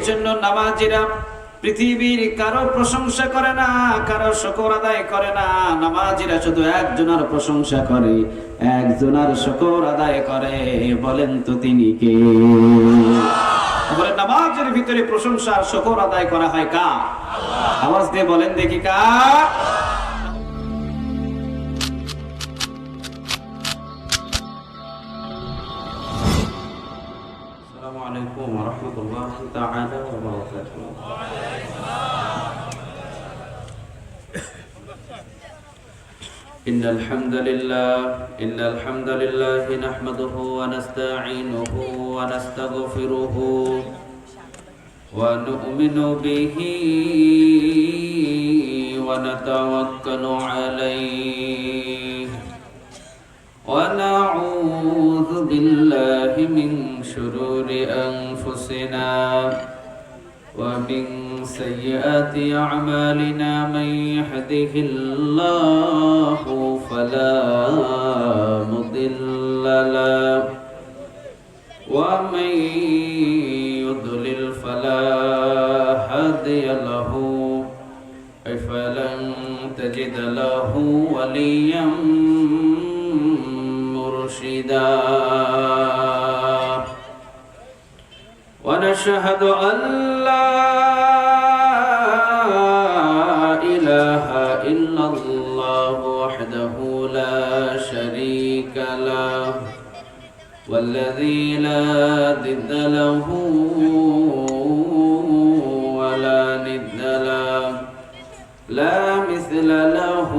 জন্য নামাজিরা পৃথিবীর কারো প্রশংসা করে না, কারো শুকর আদায় করে না। নামাজিরা শুধু একজনের প্রশংসা করে, একজনের শুকর আদায় করে। বলেন তো তিনি কে? বলেন নামাজের ভিতরে প্রশংসা আর শুকর আদায় করা হয় কার? আওয়াজ দিয়ে বলেন দেখি কার? আসসালামু আলাইকুম ওয়া রাহমাতুল্লাহি তাআলা ওয়া বারাকাতুহু। ইন্নাল হামদালিল্লাহি নাহমাদুহু ওয়া নাস্তাঈনুহু ওয়া নাস্তাগফিরুহু ওয়া নু'মিনু বিহি ওয়া নাতাওয়াক্কালু আলাইহি ওয়া নাউযু বিল্লাহি মিন শুরুরি আনফুসিনা ومن سيئات أعمالنا من يهده الله فلا مضل له ومن يضلل فلا هادي له فلن تجد له وليا مرشدا ونشهد أن لا إله إلا الله وحده لا شريك له والذي لا ضد له ولا ند له لا مثل له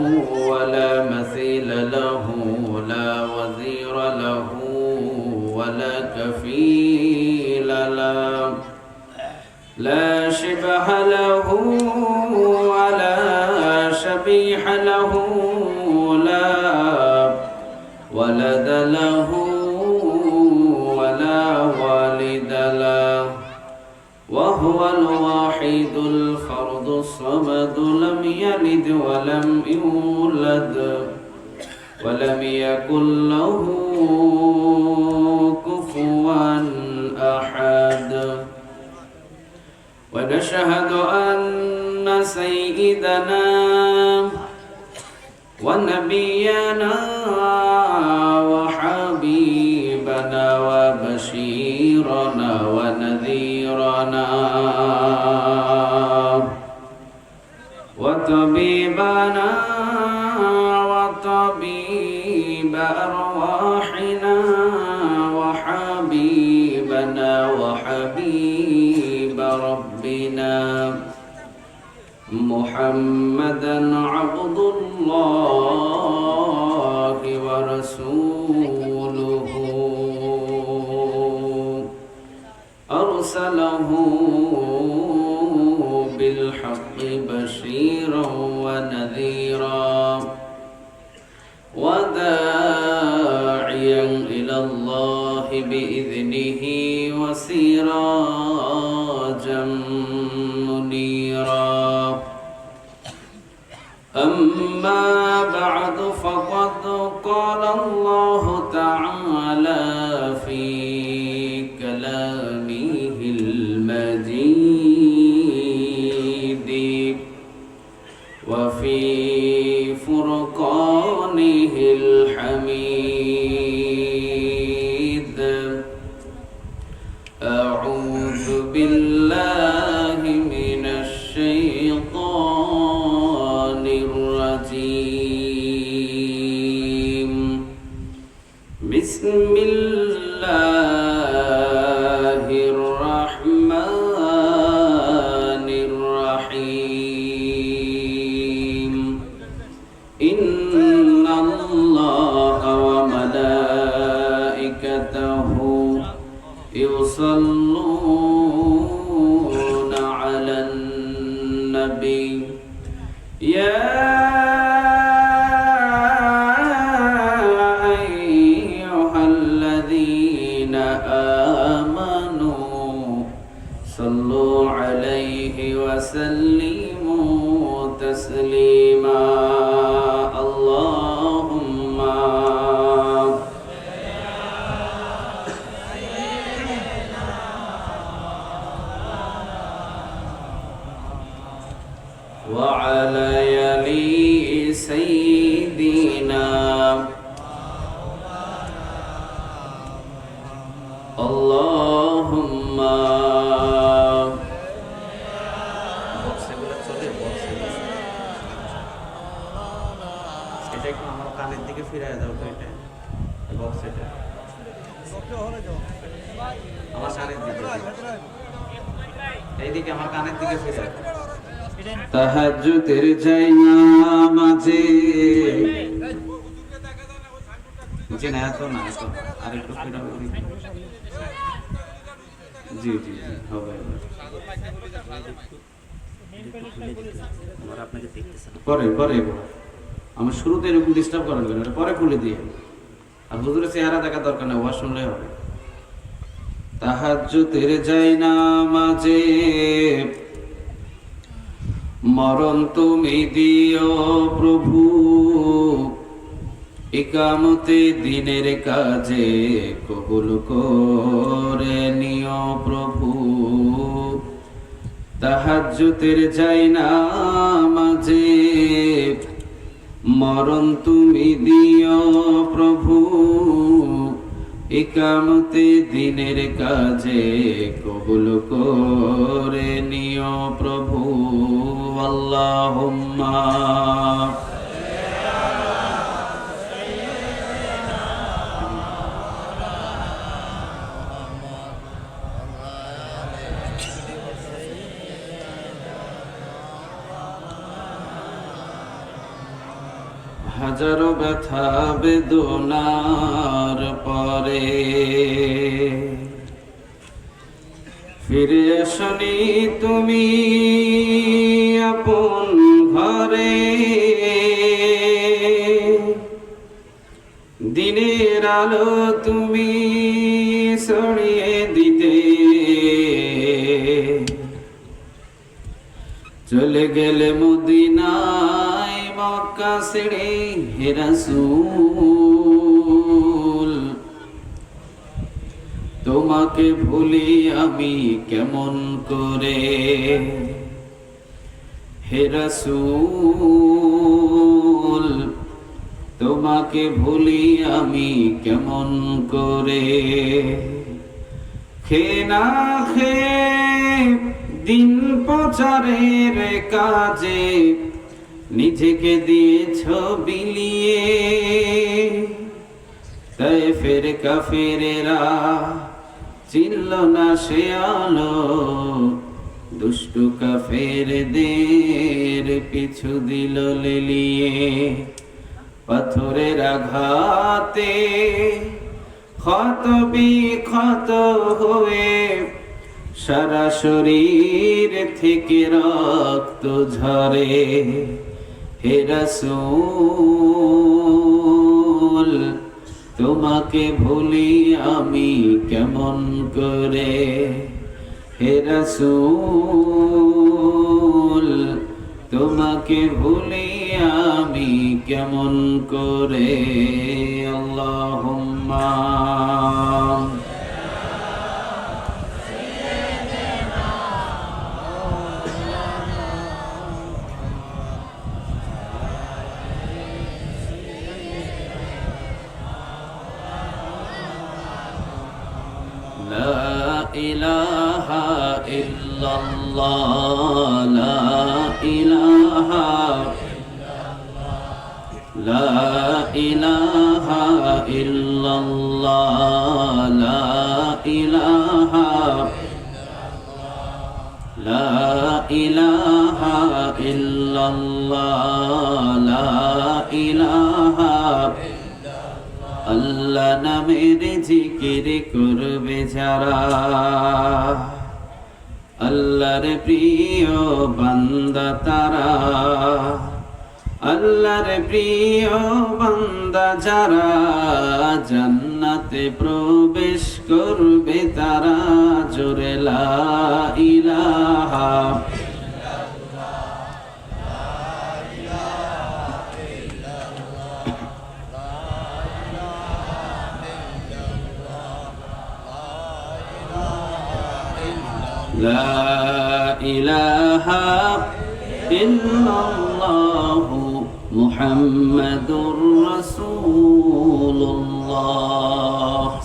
ولا مثيل له لا وزير له ولا كفيل له لا شبه له ولا شبيح له لا ولد له ولا والد له وهو الواحد الفرد الصمد لم يلد ولم يولد ولم يكن له كفوا أحد ونشهد أن سيدنا ونبينا وحبيبنا وبشيرنا ونذيرنا وطبيبنا وطبيب أرواحنا وحبيبنا وحبيب ربنا محمدا عبد الله ورسوله أرسله بالحق بشيرا ونذيرا وداعيا إلى الله بإذنه وسراجا منيرا أما بعد فقد قال الله تعالى في كلامه المجيد وفي فرقانه الحميد أعوذ بالله من الشيطان الرجيم بسم الله الرحمن الرحيم إن الله وملائكته يصلون على النبي يا أيها الذين آمنوا صلوا عليه وسلموا تسليما اللهم وعلى يلي سيدنا اللهم কানের দিকে ফিরায় দাও তো এটা বক্স এটা আমার কানের দিকে এইদিকে আমার কানের দিকে ফিরায় তাহাজ্জুদের যাই নামাজে জি না তো না তো আর একটু ফিরাবো জি জি জি হবে আমরা আপনাকে দেখতেছেন পরে পরে আমার শুরুতে এরকম ডিস্টার্ব করেন কেন এটা পরে খুলে দিয়ে আর হুজুরের চেহারা দেখা দরকার নেই ওয়াজ শুনলে হবে তাহাজ্জুদের যাই নামাজে মরণ তুমি দিও প্রভু ইকামতে দিনের কাজে কবুল করে নিও প্রভু তাহাজ্জুদের যাই নামাজে মরণ তুমি দিও প্রভু ইকামতে দিনের কাজে কবুল করে নিও প্রভু আল্লাহুম্মা হাজারো ব্যথা বেদনার পরে ফিরে আসনি তুমি আপন ঘরে দিনের আলো তুমি ছড়িয়ে দিতে চলে গেলে মদিনায় মক্কা ছেড়ে হে রাসূল তোমাকে ভুলি আমি কেমন করে হে রাসূল তোমাকে ভুলি আমি কেমন করে খে না খে দিন প্রচারের কাজে নিজেকে দিয়েছ বিলিয়ে তাই ফের কাফেরেরা চিনল না সে আলো দুষ্টু কাফেরদের পিছু দিল লেলিয়ে পাথরের আঘাতে ক্ষত বিক্ষত হয়ে সারা শরীর থেকে রক্ত ঝরে হে রাসূল তোমাকে ভুলি আমি কেমন করে হে রাসূল তোমাকে ভুলি আমি কেমন করে আল্লাহুম্মা لا إله إلا الله لا إله لا إله إلا الله لا إله لا إله إلا الله لا إله আল্লাহ নামের জিকির করবে যারা আল্লাহর প্রিয় বান্দা তারা আল্লাহর প্রিয় বান্দা যারা জান্নাতে প্রবেশ করবে তারা জোরে লা ইলাহা لا إله ইল্লাল্লাহু মুহাম্মাদুর রাসূলুল্লাহ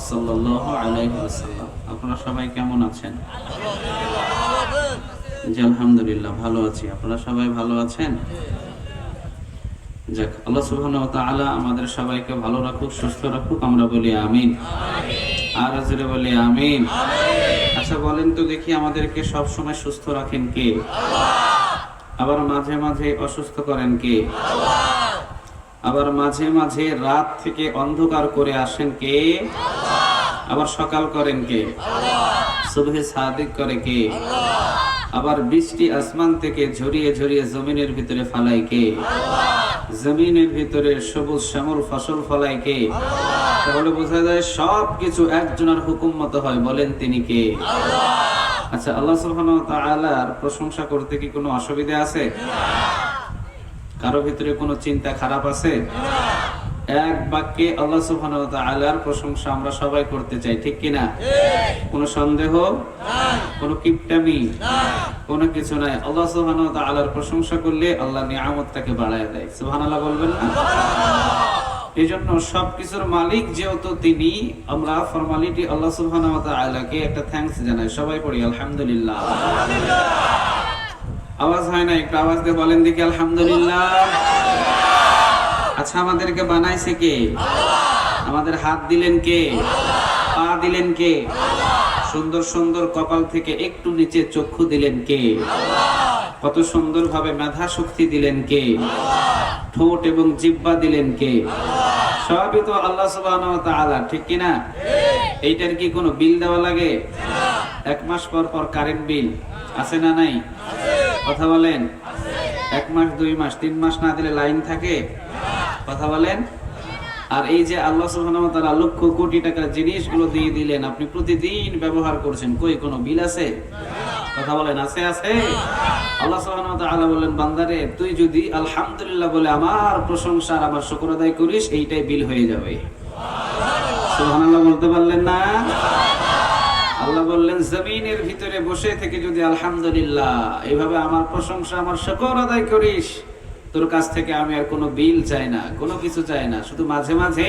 সাল্লাল্লাহু আলাইহি ওয়াসাল্লাম। আপনারা সবাই কেমন আছেন? জি আলহামদুলিল্লাহ ভালো আছি। আপনারা সবাই ভালো আছেন? যাক, আল্লাহ সুবহানাহু ওয়া তাআলা আমাদের সবাইকে ভালো রাখুক, সুস্থ রাখুক, আমরা বলি আমিন। আর জোরে বলি আমিন। আচ্ছা বলেন তো দেখি, আমাদেরকে সব সময় সুস্থ রাখেন কে? আবার মাঝে মাঝে অসুস্থ করেন কে? আবার মাঝে মাঝে রাত থেকে অন্ধকার করে আসেন কে? আবার সকাল করেন কে? সুবহে সাদিক করে কে? আবার বৃষ্টি আসমান থেকে ঝরিয়ে ঝরিয়ে জমিনের ভিতরে ফালাই কে? জমিনের ভিতরে সবুজ শ্যামল ফসল ফলাই কে? তাহলে বোঝা যায় সব কিছু একজনের হুকুম মতো হয়। বলেন তিনি কে? আচ্ছা, আল্লাহ সুবহানাহু ওয়া তাআলার প্রশংসা করতে কি কোনো অসুবিধা আছে? কারো ভিতরে কোনো চিন্তা খারাপ আছে? এক বাক্যে আল্লাহ সুবহানাহু ওয়া তাআলার প্রশংসা আমরা সবাই করতে চাই, ঠিক কি না? কোনো সন্দেহ নাই, কোনো কিপটামি নাই, কোনো কিছু নাই। আল্লাহ সুবহানাহু ওয়া তাআলার প্রশংসা করলে আল্লাহ নিয়ামতটাকে বাড়ায় দেয়। সুবহানাল্লাহ বলবেন না? এইজন্য সবকিছুর মালিক যেহেতু তিনি, আমরা ফরমালিটি আল্লাহ সুবহানাহু ওয়া তাআলাকে একটা থ্যাঙ্কস জানাই। সবাই পড়ি আলহামদুলিল্লাহ। আওয়াজ হয় না? একটু আওয়াজ দিয়ে বলেন দেখি আলহামদুলিল্লাহ। আচ্ছা, আমাদেরকে বানাইছে কে? আমাদের হাত দিলেন কে? পা দিলেন কে? সুন্দর সুন্দর কপাল থেকে একটু নিচে চক্ষু দিলেন কে? কত সুন্দর ভাবে মেধা শক্তি দিলেন কে? ঠোঁট এবং জিহ্বা দিলেন কে? সবই তো আল্লাহ সুবহানাহু ওয়া তাআলা, ঠিক কি না? এইটার কি কোনো বিল দেওয়া লাগে? এক মাস পর পর কারেন্ট বিল আছে না নাই? কথা বলেন। এক মাস, 2 মাস, 3 মাস না দিলে লাইন থাকে? কথা বলেন। আর এই যে আল্লাহ সুবহানাহু ওয়া তাআলা লক্ষ কোটি টাকার জিনিসগুলো দিয়ে দিলেন, আপনি প্রতিদিন ব্যবহার করছেন, কই কোনো বিল আছে? কথা বলেন, আছে? আছে। আল্লাহ সুবহানাহু ওয়া তাআলা বললেন, বান্দারে তুই যদি আলহামদুলিল্লাহ বলে আমার প্রশংসা আর আমার শুকর আদায় করিস, এইটাই বিল হয়ে যাবে। সুবহানাল্লাহ বলতে পারলেন না? আল্লাহ বললেন, জমিনের ভিতরে বসে থেকে যদি আলহামদুলিল্লাহ এইভাবে আমার প্রশংসা আমার শুকর আদায় করিস, তোর কাছ থেকে আমি আর কোনো বিল চাই না, কোনো কিছু চাই না। শুধু মাঝে মাঝে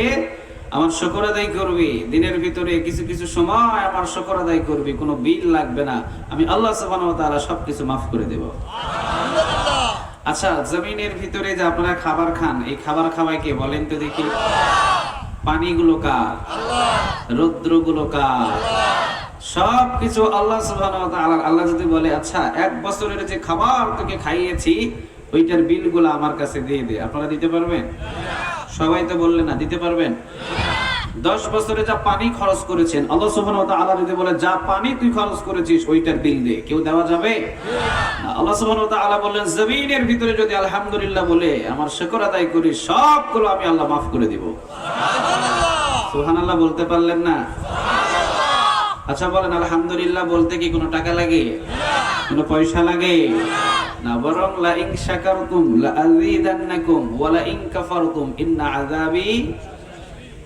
আমার শুকর আদায় করবি, দিনের ভিতরে কিছু কিছু সময় আমার শুকর আদায় করবি, কোনো বিল লাগবে না, আমি আল্লাহ সুবহানাহু ওয়া তাআলা সবকিছু মাফ করে দেব। আচ্ছা, জমিনের ভিতরে যে আপনারা খাবার খান, এই খাবার খাওয়ায় কে? বলেন তো দেখি। পানিগুলো কার? রৌদ্রগুলো কার? সবকিছু আল্লাহ সুবহানাহু ওয়া তাআলা। আল্লাহ যদি বলে, আচ্ছা 1 বছরের যে খাবার তোকে খাইয়েছি ওইটার বিলগুলো আমার কাছে দিয়ে দে, আপনারা দিতে পারবেন? সবাই তো বললেন না, দিতে পারবেন? 10 বছরে যা পানি খরচ করেছেন, আল্লাহ সুবহানাহু ওয়া তাআলা যদি বলে যা পানি তুই খরচ করেছিস ওইটার বিল দে, কেউ দেওয়া যাবে? আল্লাহ সুবহানাহু ওয়া তাআলা বললেন, জমিনের ভিতরে যদি আলহামদুলিল্লাহ বলে আমার শুকর আদায় করি, সবগুলো আমি আল্লাহ মাফ করে দিব। সুবহানাল্লাহ বলতে পারলেন না? আচ্ছা বলেন, আলহামদুলিল্লাহ বলতে কি কোনো টাকা লাগে? কোনো পয়সা লাগে না, বরং লা ইন শাকারতুম লা আযীদান্নাকুম ওয়া লা ইন কাফারতুম ইন্না আযাবি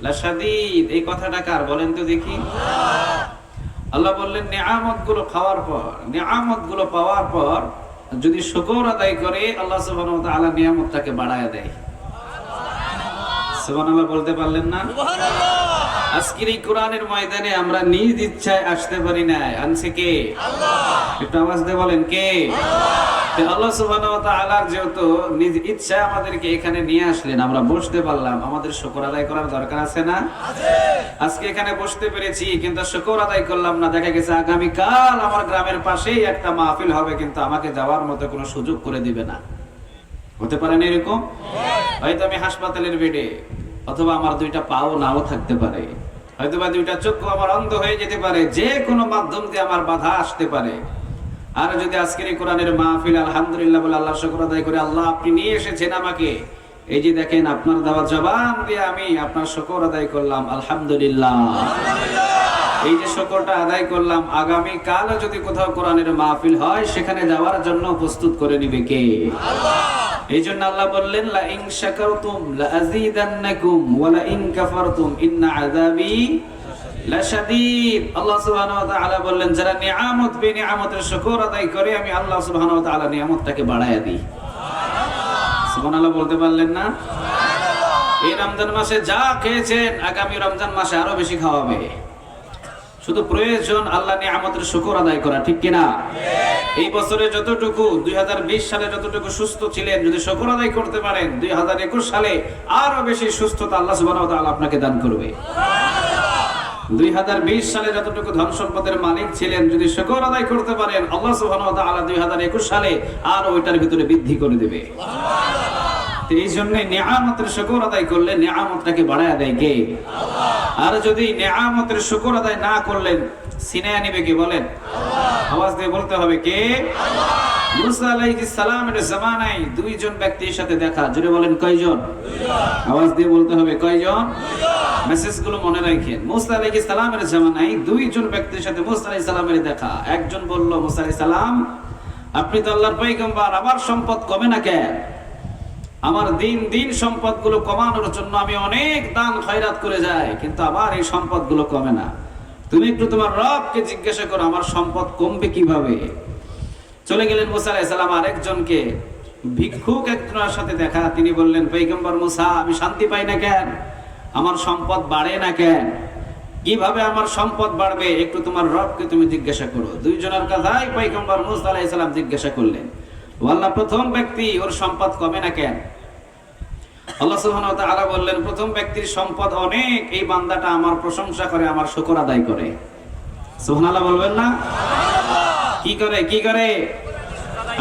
লাশাদীদ। এই কথাটা কার? বলেন তো দেখি। আল্লাহ বললেন, নিয়ামতগুলো খাওয়ার পর, নিয়ামতগুলো পাওয়ার পর যদি শুকর আদায় করে, আল্লাহ সুবহানাহু ওয়া তাআলা নিয়ামতটাকে বাড়ায় দেয়। সুবহানাল্লাহ বলতে পারলেন না? আজকের এই কোরআনের ময়দানে আমরা নিজ ইচ্ছায় আসতে পারি না, আনছে কে? আল্লাহ। একটু আওয়াজ দিয়ে বলেন কে? আল্লাহ সুবহানাহু ওয়া তাআলার যেহেতু নিজ ইচ্ছায় আমাদেরকে এখানে নিয়ে আসলেন, আমরা বসতে পারলাম, আমাদের শুকর আদায় করার দরকার আছে না? আছে। আজকে এখানে বসতে পেরেছি কিন্তু শুকর আদায় করলাম না, দেখা গেছে আগামী কাল আমার গ্রামের পাশেই একটা মাহফিল হবে কিন্তু আমাকে যাওয়ার মতো কোনো সুযোগ করে দিবে না। হতে পারে না এরকম? হয়তো আমি হাসপাতালের বেডে, অথবা আমার 2টা পাও নাও থাকতে পারে, হয়তো বা 2টা চক্ষু আমার অন্ধ হয়ে যেতে পারে, যে কোনো মাধ্যম দিয়ে আমার বাধা আসতে পারে। আর যদি আজকের এই কোরআনের মাহফিল আলহামদুলিল্লাহ বলে আল্লাহ শুকর আদায় করে, আল্লাহ আপনি নিয়ে এসেছেন আমাকে, এই যে দেখেন আপনার দেওয়া জবান দিয়ে আমি আপনার শুকর আদায় করলাম, আলহামদুলিল্লাহ। এই যে শুকরটা আদায় করলাম, আগামী কাল যদি কোথাও কোরআনের মাহফিল হয় সেখানে যাওয়ার জন্য প্রস্তুত করে নিবে কে? আল্লাহ। এই জন্য আল্লাহ বললেন, লা ইন শাকারতুম লা আযীদান্নাকুম ওয়া লা ইন কাফারতুম ইন্না আযাবি লাশাদীদ। আল্লাহ সুবহানাহু ওয়া তাআলা বললেন, যারা নিয়ামত নিয়ামতের শুকর আদায় করে, আমি আল্লাহ সুবহানাহু ওয়া তাআলা নিয়ামতটাকে বাড়ায়া দিই। সুবহানাল্লাহ বলতে পারলেন না? এই রমজান মাসে যা খেয়েছেন আগামী রমজান মাসে আরো বেশি খাওয়াবে। শুধু প্রয়োজন আল্লাহ নিয়ামতের শুকর আদায় করা, ঠিক কিনা? এই বছরে যতটুকু 2020 সালে যতটুকু সুস্থ ছিলেন যদি শুকর আদায় করতে পারেন, 2021 সালে আরো বেশি সুস্থতা আল্লাহ সুবহানাহু ওয়া তাআলা আপনাকে দান করবে। 2020 সালে যতটুকু ধন সম্পদের মালিক ছিলেন যদি শুকর আদায় করতে পারেন, আল্লাহ সুবহানাহু ওয়া তাআলা 2021 সালে আর ওইটার ভিতরে বৃদ্ধি করে দেবে। এই জন্য নিয়ামতের শুকর আদায় করলে নিয়ামতটাকে বাড়ায় দেয় কে? আল্লাহ। আর যদি নিয়ামতের শুকর আদায় না করলেন সিনায়া নিবে কে বলেন? আওয়াজ দিয়ে বলতে হবে কে? আল্লাহ। মুসা আলাইহিস সালামের জামানায় দুইজন ব্যক্তির সাথে দেখা, জোরে বলেন কয়জন? দুইজন। আওয়াজ দিয়ে বলতে হবে কয়জন? দুইজন। মেসেজগুলো মনে রাখেন। মুসা আলাইহিস সালামের জামানায় দুইজন ব্যক্তির সাথে মুসা আলাইহিস সালামের দেখা। একজন বলল, মুসা আলাইহিস সালাম আপনি তো আল্লাহর পয়গম্বর, আমার সম্পদ কমে না কেন? আমার দিন দিন সম্পদগুলো কমানোর জন্য আমি অনেক দান খয়রাত করে যাই, কিন্তু আবার এই সম্পদগুলো কমে না। তুমি একটু তোমার রবকে জিজ্ঞাসা করো আমার সম্পদ কমবে কিভাবে। চলে গেলেন মুসা আলাইহিস সালাম আরেকজনকে, ভিক্ষুক একজনের সাথে দেখা। তিনি বললেন, পয়গম্বর মুসা আমি শান্তি পাই না কেন? আমার সম্পদ বাড়ে না কেন? কিভাবে আমার সম্পদ বাড়বে একটু তোমার রবকে তুমি জিজ্ঞাসা করো। দুইজনের কথাই পয়গম্বর মুসা আলাইহিস সালাম জিজ্ঞাসা করলেন। আল্লাহ প্রথম ব্যক্তি ওর সম্পদ কমে না কেন? আল্লাহ সুবহানাহু ওয়া তাআলা বললেন, প্রথম ব্যক্তির সম্পদ অনেক, এই বান্দাটা আমার প্রশংসা করে, আমার শুকর আদায় করে। সুবহানাল্লাহ বলবেন না? কি করে? কি করে?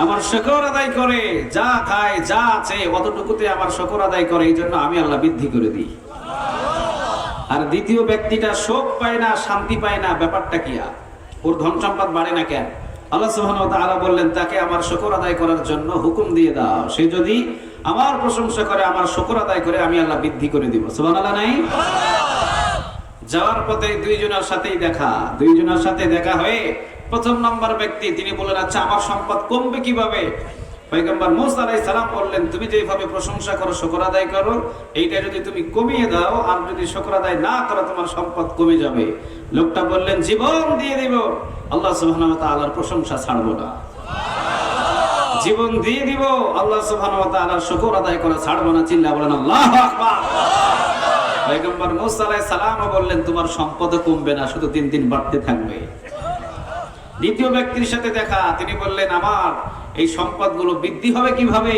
আমার শুকর আদায় করে, যা খায় যা আছে অতটুকুতে আমার শুকর আদায় করে, এই জন্য আমি আল্লাহ বৃদ্ধি করে দিই। আর দ্বিতীয় ব্যক্তিটা সুখ পায় না, শান্তি পায় না, ব্যাপারটা কি? ওর ধন সম্পদ বাড়ে না কেন? আল্লাহ সুবহানাহু ওয়া তাআলা বললেন, তাকে আমার শুকর আদায় করার জন্য হুকুম দিয়ে দাও। সে যদি আমার প্রশংসা করে, আমার শুকর আদায় করে, আমি আল্লাহ বৃদ্ধি করে দিব। সুবহানাল্লাহ নাই? যাওয়ার পথে দুইজনের সাথেই দেখা। দুইজনের সাথে দেখা হয়ে প্রথম নম্বর ব্যক্তি তিনি বললেন, আচ্ছা আমার সম্পদ কমবে কিভাবে? পয়গম্বর মুসা আলাইহিস সালাম বললেন, তুমি যেভাবে প্রশংসা করো, শুকর আদায় করো, এইটা যদি তুমি কমিয়ে দাও আর যদি শুকর আদায় না করো তোমার সম্পদ কমে যাবে। লোকটা বললেন, জীবন দিয়ে দিব, আল্লাহ সুবহানাহু ওয়া তাআলার প্রশংসা ছাড়বো না। জীবন দিয়ে দিব, আল্লাহ সুবহানাহু ওয়া তাআলার শুকর আদায় করা ছাড়বো না। চিল্লা বলেন আল্লাহু আকবার। পয়গম্বর মুসা আলাইহিস সালাম বললেন, তোমার সম্পদ কমবে না, শুধু দিন দিন বাড়তে থাকবে। দ্বিতীয় ব্যক্তির সাথে দেখা, তিনি বললেন, আমার এই সম্পদগুলো বৃদ্ধি হবে কিভাবে?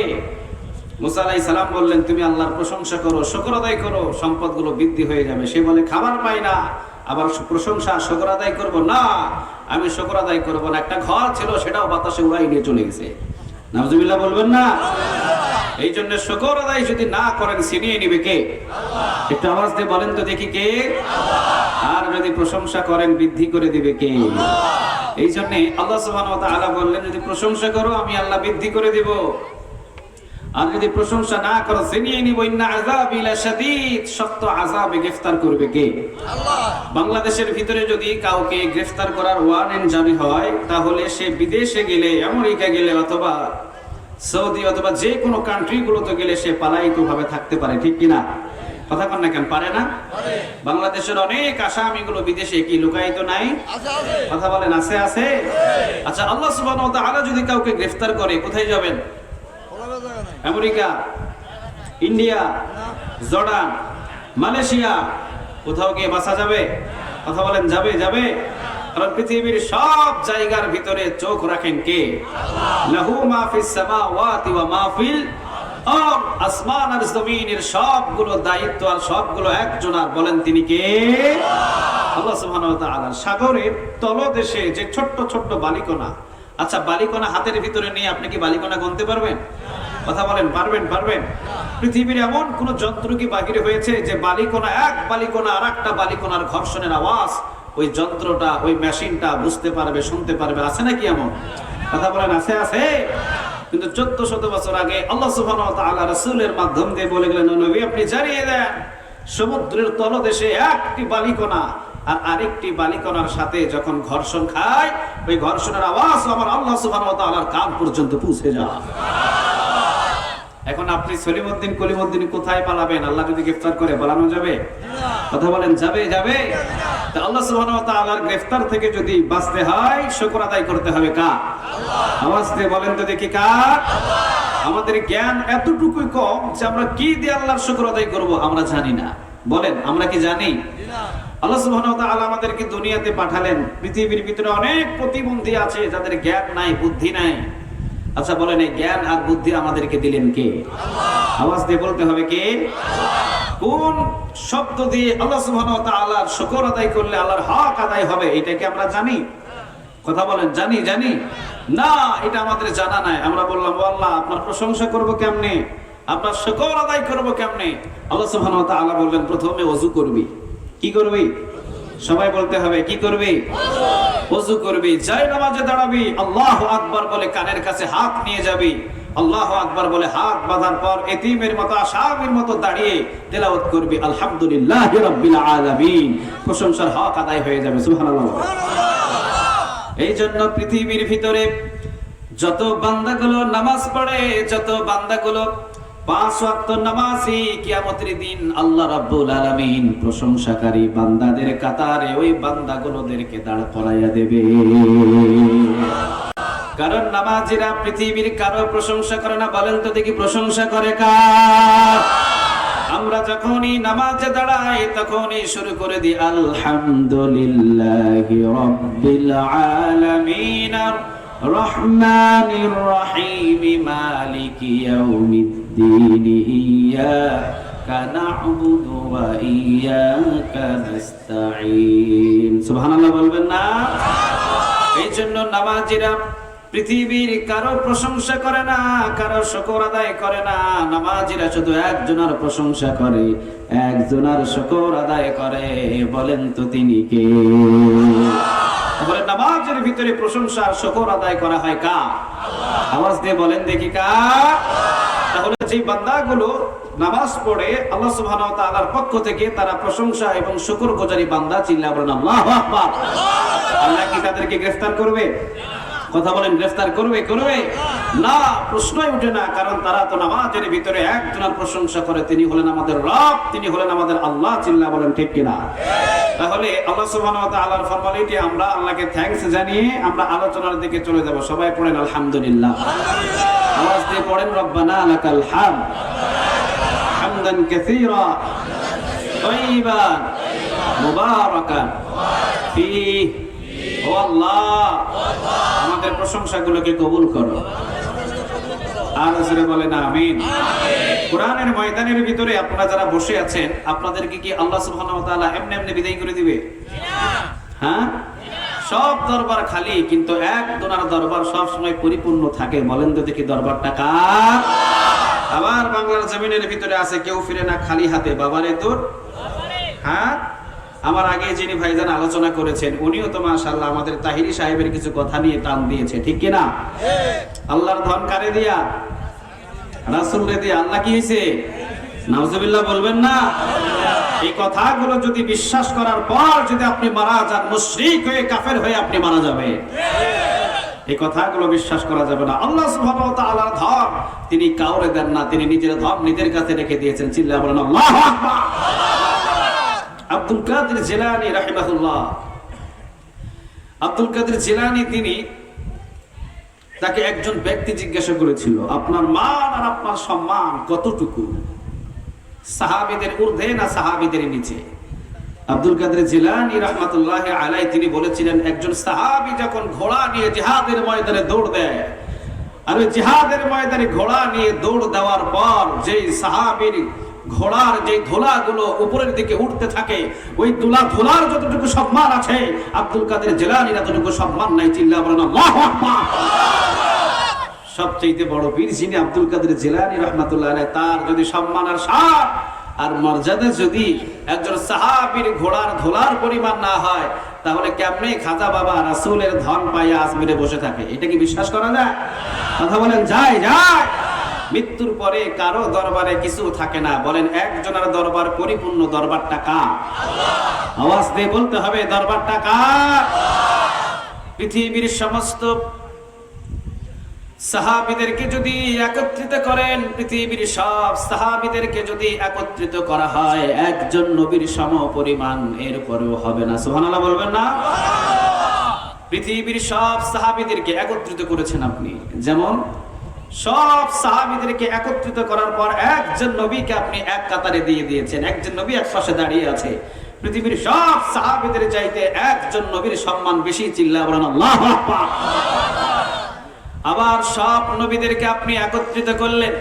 মুসা আলাইহিস সালাম বললেন, তুমি আল্লাহর প্রশংসা করো, শুকর আদায় করো, সম্পদগুলো বৃদ্ধি হয়ে যাবে। সে বলে, খাবার পাই না, আবার প্রশংসা শুকর আদায় করব না? আমি শুকর আদায় করব না। একটা ঘর ছিল সেটাও বাতাসে উড়াই নিয়ে চলে গেছে। নাউজুবিল্লাহ বলবেন না? এই জন্য শুকর আদায় যদি না করেন ছিনিয়ে নিবে কে? আল্লাহ। একটু আওয়াজ দিয়ে বলেন তো দেখি কে? আল্লাহ। আর যদি প্রশংসা করেন বৃদ্ধি করে দিবে কে? আল্লাহ। এই জন্য আল্লাহ সুবহানাহু ওয়া তাআলা বললেন, যদি প্রশংসা করো আমি আল্লাহ বৃদ্ধি করে দিব, আর যদি প্রশংসা না করো ছিনিয়ে নিব। ইন্না আযাবি লাশাদীদ, শক্ত আযাবে গ্রেফতার করবে কে? আল্লাহ। বাংলাদেশের ভিতরে যদি কাউকে গ্রেফতার করার ওয়ারেন্ট জারি হয়, তাহলে সে বিদেশে গেলে, আমেরিকা গেলে অথবা সৌদি অথবা যে কোনো কান্ট্রিগুলোতে গেলে সে পালায়িত ভাবে থাকতে পারে, ঠিক কিনা? কথা কন না কেন? পারে না? বাংলাদেশের অনেক আসামিগুলো বিদেশে কি লুকায়িত নাই? কথা বলেন আছে? আছে। আচ্ছা, আল্লাহ সুবহানাহু ওয়া তাআলা যদি কাউকে গ্রেফতার করে কোথায় যাবেন? আমেরিকা, ইন্ডিয়া, জর্ডান, মালয়েশিয়া, কোথাও গিয়ে বাঁচা যাবে? কথা বলেন যাবে? যাবে? কারণ পৃথিবীর সব জায়গার ভিতরে চোখ রাখেন কে? আল্লাহ। লাহু মা ফিস সামাওয়াতি ওয়া মা ফিল আরদ, আসমান আর জমিনের সবগুলো দায়িত্ব আর সবগুলো একজনার। বলেন তিনি কে? আল্লাহ। আল্লাহ সুবহানাহু ওয়া তাআলা সাগরের তলদেশে যে ছোট্ট ছোট্ট বালিকণা, আচ্ছা বালিকণা হাতের ভিতরে নিয়ে আপনি কি বালিকণা গুনতে পারবেন? কথা বলেন পারবেন? পারবেন? পৃথিবীর এমন কোন যন্ত্র কি বাহির হয়েছে যে বালিকণা, এক বালিকণা আর একটা বালিকণার ঘর্ষণের আওয়াজ ওই যন্ত্রটা, ওই মেশিনটা বুঝতে পারবে, শুনতে পারবে? আছে নাকি এমন? কথা বলেন আছে? আছে। কিন্তু 1400 বছর আগে আল্লাহ সুবহানাহু ওয়া তাআলা রাসূলের মাধ্যম দিয়ে বলে গেলেন, নবী আপনি জানিয়ে দেন সমুদ্রের তলদেশে একটি বালিকণা আর আরেকটি বালিকণার সাথে যখন ঘর্ষণ খায়, ওই ঘর্ষণের আওয়াজ আমার আল্লাহ সুবহানাহু ওয়া তাআলার কান পর্যন্ত পৌঁছে যায়। এখন আপনি সলিমউদ্দিন কলিমউদ্দিন কোথায় পালাবেন? আল্লাহ যদি গ্রেফতার করে পালানো যাবে? কথা বলেন যাবে? যাবে? তা আল্লাহ সুবহানাহু ওয়া তাআলার গ্রেফতার থেকে যদি বাঁচতে হয় শুকর আদায় করতে হবে কার? আল্লাহ। আওয়াজ দিয়ে বলেন তো দেখি কার? আল্লাহ। আমাদের জ্ঞান এতটুকুই কম যে আমরা কি দিয়ে আল্লাহর শুকর আদায় করব আমরা জানি না। বলেন আমরা কি জানি? আল্লাহ সুবহানাহু ওয়া তাআলা আমাদেরকে দুনিয়াতে পাঠালেন, পৃথিবীর ভিতরে অনেক প্রতিবন্ধী আছে যাদের জ্ঞান নাই, বুদ্ধি নাই। আচ্ছা বলেন এই জ্ঞান আর বুদ্ধি আমাদেরকে দিলেন কে? আল্লাহ। আওয়াজ দিয়ে বলতে হবে কে? কোন শব্দ দিয়ে আল্লাহ সুবহানাহু ওয়া তাআলার শুকর আদায় করলে আল্লাহর হক আদায় হবে এটা কি আমরা জানি? কথা বলেন জানি? না, এটা আমাদের জানা নাই। আমরা বললাম ও আল্লাহ আপনার প্রশংসা করব কেমনে, আপনার শুকর আদায় করব কেমনে? আল্লাহ সুবহানাহু ওয়া তাআলা বললেন প্রথমে ওযু করবি। কি করবি? সবাই বলতে হবে কি করবি? ওযু করবি। যাই নামাজে দাঁড়াবি আল্লাহু আকবার বলে কানের কাছে হাত নিয়ে যাবি, আল্লাহু আকবার বলে হাত বাঁধার পর এতিমের মতো আসামির মতো দাঁড়িয়ে তেলাওয়াত করবি আলহামদুলিল্লাহি রাব্বিল আলামিন। প্রশংসার হক আদায় হয়ে যাবে। সুবহানাল্লাহ। এই জন্য পৃথিবীর ভিতরে যত বান্দাগুলো নামাজ পড়ে, যত বান্দাগুলো 5 ওয়াক্ত নামাজি, কিয়ামতের দিন আল্লাহ রাব্বুল আলামিন প্রশংসাকারী বান্দাদের কাতারে ওই বান্দাগুলোদেরকে দাঁড় করাইয়া দেবে। কারণ নামাজিরা পৃথিবীর কারো প্রশংসা করে না। বলেন তো দেখি প্রশংসা করে কার? আমরা যখনই নামাজে দাঁড়াই তখনই শুরু করে দিই আলহামদুলিল্লাহি রাব্বিল আলামিন রহমানির রহিম মালিকি ইয়াউমিদ্দিন ইয়্যাকা না'বুদু ওয়া ইয়্যাকা নাস্তাঈন। সুবহানাল্লাহ বলবেন না? এই জন্য নামাজিরা পৃথিবীর কারো প্রশংসা করে না, কারো শুকর আদায় করে না। নামাজিরা শুধু একজনের প্রশংসা করে, একজনের শুকর আদায় করে। বলেন তো তিনি কে? বলেন নামাজের ভিতরে প্রশংসা আর শুকর আদায় করা হয় কার? আল্লাহ। আওয়াজ দিয়ে বলেন দেখি কার? তাহলে যে বান্দাগুলো নামাজ পড়ে আল্লাহ সুবহানাহু ওয়া তাআলার পক্ষ থেকে তারা প্রশংসা এবং শুকরগুজারি বান্দা, চিল্লায়া বলেন আল্লাহু আকবার। আল্লাহ কি তাদেরকে গ্রেফতার করবে? কথা বলেন গ্রেফতার করবে? না, প্রশ্নই ওঠে না। কারণ তারা তো নামাজের ভিতরে একজনের প্রশংসা করে, তিনি হলেন আমাদের রব, তিনি হলেন আমাদের আল্লাহ। চিল্লায়া বলেন ঠিক কিনা? তাহলে আল্লাহ সুবহানাহু ওয়া তাআলার ফরমালিটি আমরা আল্লাহকে থ্যাঙ্কস জানিয়ে আমরা আলোচনার দিকে চলে যাব। সবাই পড়েন আলহামদুলিল্লাহ। আওয়াজ দিয়ে পড়েন রব্বানা লাকাল হামদ হামদান কাসীরা তাইয়িবান মুবারাকান ফীহি। ও আল্লাহ আমাদের প্রশংসাগুলোকে কবুল করো। আর জোরে বলেন আমিন। কোরআনের ময়দানের ভিতরে আপনারা যারা বসে আছেন আপনাদেরকে কি আল্লাহ সুবহানাহু ওয়া তাআলা এমনি এমনি বিদায় করে দিবে? হ্যাঁ, সব দরবার খালি, কিন্তু এক দোনার দরবার সব সময় পরিপূর্ণ থাকে। বলেন তো দেখি দরবারটা কার? আবার বাংলার জমিনের ভিতরে আছে কেউ ফিরে না খালি হাতে। বাবারে তোর হ্যাঁ, আমার আগে যিনি ভাইজান আলোচনা করেছেন উনিও তো মাশাআল্লাহ আমাদের তাহিরি সাহেবের কিছু কথা নিয়ে টান দিয়েছে, ঠিক কি না? আল্লাহর ধন কারে দিয়া? রাসূলরে দিয়া। আল্লাহ কি হইছে? নাউজুবিল্লাহ বলবেন না? এই কথাগুলো যদি বিশ্বাস করার পর যদি আপনি মারা যান, মুশরিক হয়ে কাফের হয়ে আপনি মারা যাবেন। এই কথাগুলো বিশ্বাস করা যাবে না। আল্লাহ সুবহানাহু ওয়া তাআলার ধন তিনি কাউরে দেন না, তিনি নিজের ধন নিজের কাছে রেখে দিয়েছেন। চিল্লায়া বলেন আল্লাহু আকবার। আব্দুল কাদের জিলানী রাহিমাহুল্লাহ, আব্দুল কাদের জিলানী তিনি, তাকে একজন ব্যক্তি জিজ্ঞাসা করেছিল আপনার মান আর আপনার সম্মান কতটুকু, সাহাবীদের ঊর্ধ্বে না সাহাবীদের নিচে? আব্দুল কাদের জিলানী রাহমাতুল্লাহি আলাইহি তিনি বলেছিলেন একজন সাহাবী যখন ঘোড়া নিয়ে জিহাদের ময়দানে দৌড় দেয়, আর ওই জিহাদের ময়দানে ঘোড়া নিয়ে দৌড় দেওয়ার পর যেই সাহাবীর ঘোড়ার যে ধুলাগুলো উপরের দিকে উঠতে থাকে, ওই ধুলার যতটুকু সম্মান আছে আব্দুল কাদের জিলানীর এতটুকু সম্মান নাই। চিল্লায়া বলেন আল্লাহু আকবার। সবচেয়ে বড় পীর যিনি আব্দুল কাদের জিলানী রাহমাতুল্লাহ আলাইহি, তার যদি সম্মান আর শান আর মর্যাদা যদি একজন সাহাবীর ঘোড়ার ধুলার পরিমাণ না হয়, তাহলে কেমনে খাজা বাবা রাসূলের ধন পাইয়া আজমিরে বসে থাকে? এটা কি বিশ্বাস করা যায়? কথা বলেন যায়? মৃত্যুর পরে কারো দরবারে কিছু থাকে না। বলেন একজনের দরবার পরিপূর্ণ, দরবারটা কার? আল্লাহ। আওয়াজ দিয়ে বলতে হবে দরবারটা কার? পৃথিবীর সমস্ত সাহাবীদেরকে যদি একত্রিত করেন, পৃথিবীর সব সাহাবীদেরকে যদি একত্রিত করা হয় একজন নবীর সম পরিমাণ এরপরেও হবে না। সুবহানাল্লাহ বলবেন না? পৃথিবীর সব সাহাবীদেরকে একত্রিত করেছেন আপনি। যেমন সব সাহাবীদেরকে একত্রিত করার পর একজন নবীকে আপনি এক কাতারে দিয়ে দিয়েছেন, একজন নবী এক পাশে দাঁড়িয়ে আছে। পৃথিবীর সব সাহাবীদের চাইতে একজন নবীর সম্মান বেশি, চিল্লা বলেন আল্লাহু আকবার। আবার সব নবীদেরকে আপনি একত্রিত করলেন,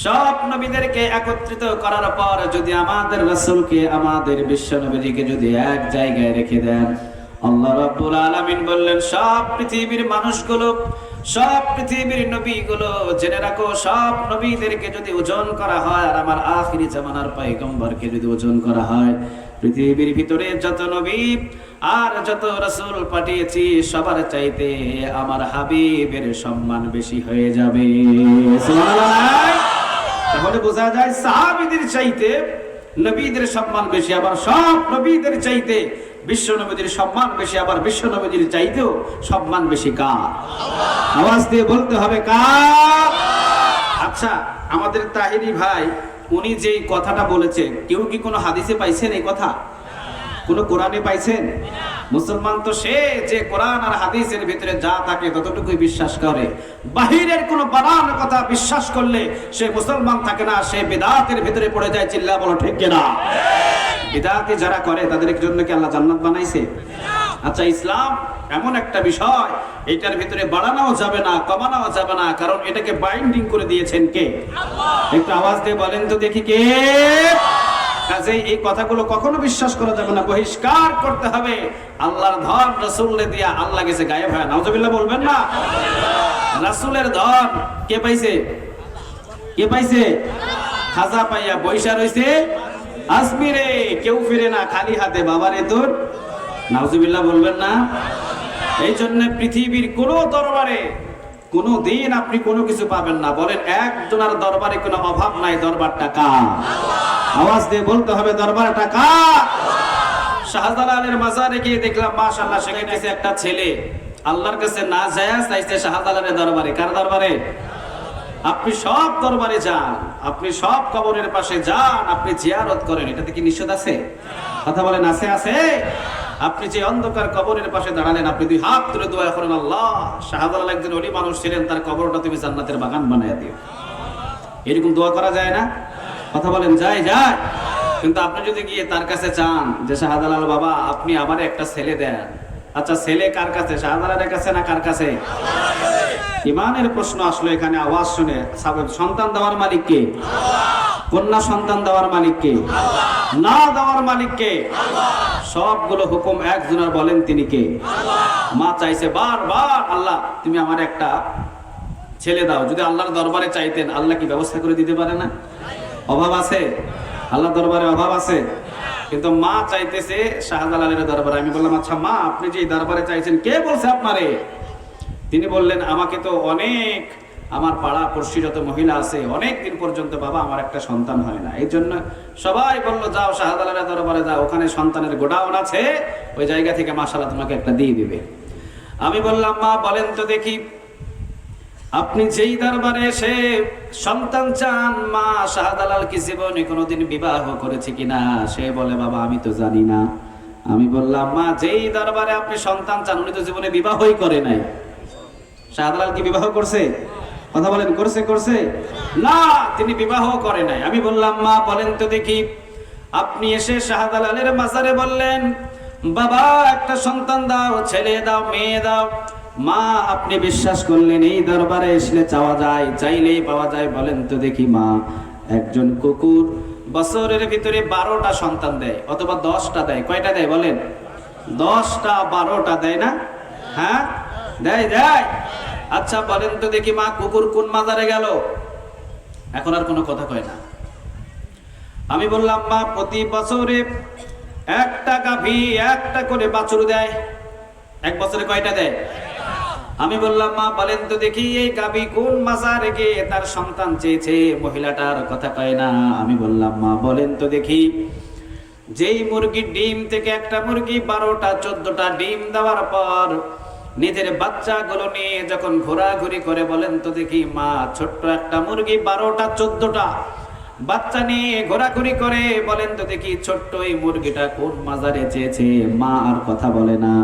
সব নবীদেরকে একত্রিত করার পর যদি আমাদের রাসূলকে, আমাদের বিশ্ব নবীকে যদি এক জায়গায় রেখে দেন, আল্লাহ রাব্বুল আলামিন বললেন সব পৃথিবীর মানুষগুলো, সব পৃথিবীর নবীগুলো জেনে রাখো, সব নবীদেরকে যদি ওজন করা হয় আর আমার আখিরি জামানার পয়গম্বরকে যদি ওজন করা হয়, পৃথিবীর ভিতরে যত নবী আর যত রাসূল পাঠিয়েছি সবার চাইতে আমার হাবিবের সম্মান বেশি হয়ে যাবে। সুবহানাল্লাহ। তাহলে বোঝা যায় সাহাবীদের চাইতে নবীদের সম্মান বেশি, আবার সব নবীদের চাইতে বিশ্ব নবীদের সম্মান বেশি, আবার বিশ্ব নবীদের চাইতেও সম্মান বেশি কার? আওয়াজ দিয়ে বলতে হবে কার? আচ্ছা, আমাদের তাহিরি ভাই উনি যে কথাটা বলেছে, কেউ কি কোনো হাদিসে পাইছেন এই কথা? কোন কোরআনে পাইছেন? মুসলমান তো সে যে কোরআন আর হাদিসের ভিতরে যা থাকে ততটুকুই বিশ্বাস করে, বাহিরের কোন বানানো কথা বিশ্বাস করলে সে মুসলমান থাকে না, সে বিদআতের ভিতরে পড়ে যায়। চিল্লা বলো ঠিক কিনা? বিদআতি যারা করে তাদের জন্য কি আল্লাহ জান্নাত বানাইছে? আচ্ছা, ইসলাম এমন একটা বিষয়, এটার ভিতরে বাড়ানোও যাবে না, কমানোও যাবে না, কারণ এটাকে বাইন্ডিং করে দিয়েছেন কে? আল্লাহ। একটু আওয়াজ দিয়ে বলেন তো দেখি কে? কাজে এই কথাগুলো কখনো বিশ্বাস করা যাবে না, বহিষ্কার করতে হবে। আল্লাহর ধন রাসূলকে দিয়া আল্লাহ গেছে গায়েব হয়, নাউজুবিল্লাহ বলবেন না? রাসূলের ধন কে পাইছে? কে পাইছে? খাজা পাইয়া বৈশা রইছে আজমিরে, কেউ ফিরে না খালি হাতে, বাবারে তোর, নাউজুবিল্লাহ বলবেন না? এই জন্য পৃথিবীর কোন দরবারে কোন দিন আপনি কোনো কিছু পাবেন না, বলেন একজনের দরবারে কোনো অভাব নাই, দরবারটা কার? আওয়াজ দিয়ে বলতে হবে দরবারটা কার? শাহজালালের মাজারে গিয়ে দেখলাম মাশাআল্লাহ সেখানে একটা ছেলে আল্লাহর কাছে না যায় চাইছে শাহজালালের দরবারে। কার দরবারে? আপনি সব দরবারে যান, আপনি সব কবরের পাশে যান, আপনি জিয়ারত করেন, এটাতে কি নিষেধ আছে? কথা বলেন আছে? আছে। আপনি যে অন্ধকার কবরের পাশে দাঁড়ালেন, আপনি দুই হাত তুলে দোয়া করেন, আল্লাহ শাহজালাল একজন ওলি মানুষ ছিলেন, তার কবরটা তুমি জান্নাতের বাগান বানায় দিও। এরকম দোয়া করা যায় না? কথা বলেন যায়? যায়। কিন্তু আপনি যদি গিয়ে তার কাছে চান যে শাহজালাল বাবা আপনি আমার একটা ছেলে দেন, আচ্ছা ছেলে কার কাছে? শাহজালালের কাছে না কার কাছে? ইমানের প্রশ্ন আসলো এখানে। আওয়াজ শুনে, সন্তান দেওয়ার মালিক কে? কন্যা সন্তান দেওয়ার মালিক কে? না দেওয়ার মালিক কে? সবগুলো হুকুম একজনের, বলেন তিনি কে? মা চাইছে বারবার, আল্লাহ তুমি আমার একটা ছেলে দাও। যদি আল্লাহর দরবারে চাইতেন, আল্লাহ কি ব্যবস্থা করে দিতে পারে না? অভাব আছে? আল্লাহ দরবারে অভাব আছে? কিন্তু মা চাইতেছে শাহজালালের দরবারে। আমি বললাম আচ্ছা মা, আপনি যে দরবারে চাইছেন কে বলছে আপনারে? তিনি বললেন আমাকে তো অনেক, আমার পাড়া পড়শি যত মহিলা আছে অনেক দিন পর্যন্ত বাবা আমার একটা সন্তান হয় না, এই জন্য সবাই বললো যাও শাহজালালের দরবারে যাও, ওখানে সন্তানের গোডাউন আছে, ওই জায়গা থেকে মাশাআল্লাহ তোমাকে একটা দিয়ে দিবে। আমি বললাম মা বলেন তো দেখি, আপনি যেই দরবারে এসে সন্তান চান, মা শাহজালাল কি জীবনে কোনোদিন বিবাহ করেছে কিনা? সে বলে বাবা আমি তো জানি না। আমি বললাম মা যেই দরবারে আপনি সন্তান চান, উনি তো জীবনে বিবাহই করে নাই। শাহজালাল কি বিবাহ করছে? কথা বলেন করছে? করছে না, তিনি বিবাহ করে নাই। আমি বললাম মা বলেন তো দেখি, আপনি এসে শাহজালালের মাজারে বললেন বাবা একটা সন্তান দাও, ছেলে দাও, মেয়ে দাও। মা আপনি বিশ্বাস করলেন এই দরবারে এসলে চাওয়া যায়, চাইলেই পাওয়া যায়। বলেন তো দেখি মা, একজন কুকুর বছরের ভিতরে 12টা সন্তান দেয় অথবা 10টা দেয়, কয়টা দেয় বলেন? 10টা 12টা দেয় না? হ্যাঁ দেয়, দেয়। আচ্ছা বলেন তো দেখি মা, কুকুর কোন মাজারে গেল? এখন আর কোনো কথা কয় না। আমি বললাম মা প্রতি বছরে একটা গাভী একটা করে বাছুর দেয়, এক বছরে কয়টা দেয়? আমি বললাম মা বলেন তো দেখি এই গাভী কোন মাজারে গিয়ে তার সন্তান চেয়েছে? মহিলাটার কথা কয় না। আমি বললাম মা বলেন তো দেখি, যেই মুরগির ডিম থেকে একটা মুরগি 12টা 14টা ডিম দেওয়ার পর নিজের বাচ্চাগুলো নিয়ে যখন ঘোরাঘুরি করে, বলেন তো দেখি মা ছোট্ট একটা মুরগি 12টা 14টা বাচ্চা নিয়ে ঘোরাঘুরি করে, বলেন তো দেখি ছোট্ট এই মুরগিটা কোন মাজারে চেয়েছে? মা আর কথা বলে না।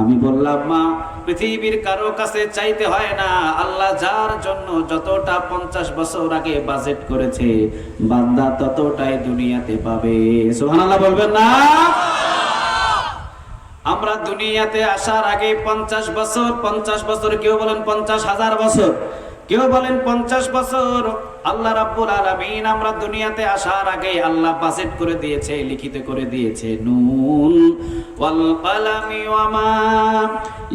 আমি বললাম মা পৃথিবীর কারো কাছে চাইতে হয় না। আল্লাহ যার জন্য যতটা 50 বছর আগে বাজেট করেছে, বান্দা ততটাই দুনিয়াতে পাবে। সুবহানাল্লাহ বলবেন না? আমরা দুনিয়াতে আসার আগে 50 বছর, 50 বছর, কেউ বলেন 50,000 বছর, কেউ বলেন 50 বছর, আল্লাহ রাব্বুল আলামিন আমরা দুনিয়াতে আসার আগে আল্লাহ বাজেট করে দিয়েছে, লিখিত করে দিয়েছে। নুন ওয়াল কালামি ওয়া মা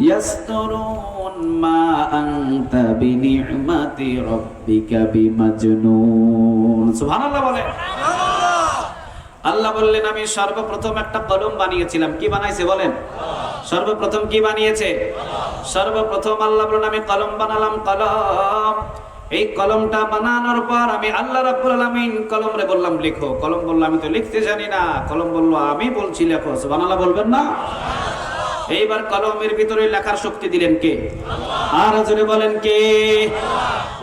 ইয়াসতুরুন মা আনতা বিনি'মাতি রাব্বিকা বিমাজনুন। সুবহানাল্লাহ বলেন। আল্লাহ বললেন আমি সর্বপ্রথম একটা কলম বানিয়েছিলাম। কি বানাইছে বলেন? সর্বপ্রথম কি বানিয়েছে? সর্বপ্রথম আল্লাহ বলেন আমি কলম বানালাম, কলম। এই কলমটা বানানোর পর আমি আল্লাহ রাব্বুল আলামিন কলমরে বললাম লিখো। কলম বলল আমি তো লিখতে জানি না। কলম বলল আমি বলছি লেখো। সুবহানাল্লাহ বলবেন না? এইবার কলমের ভিতরে লেখার শক্তি দিলেন কে? আর জোরে বলেন কে?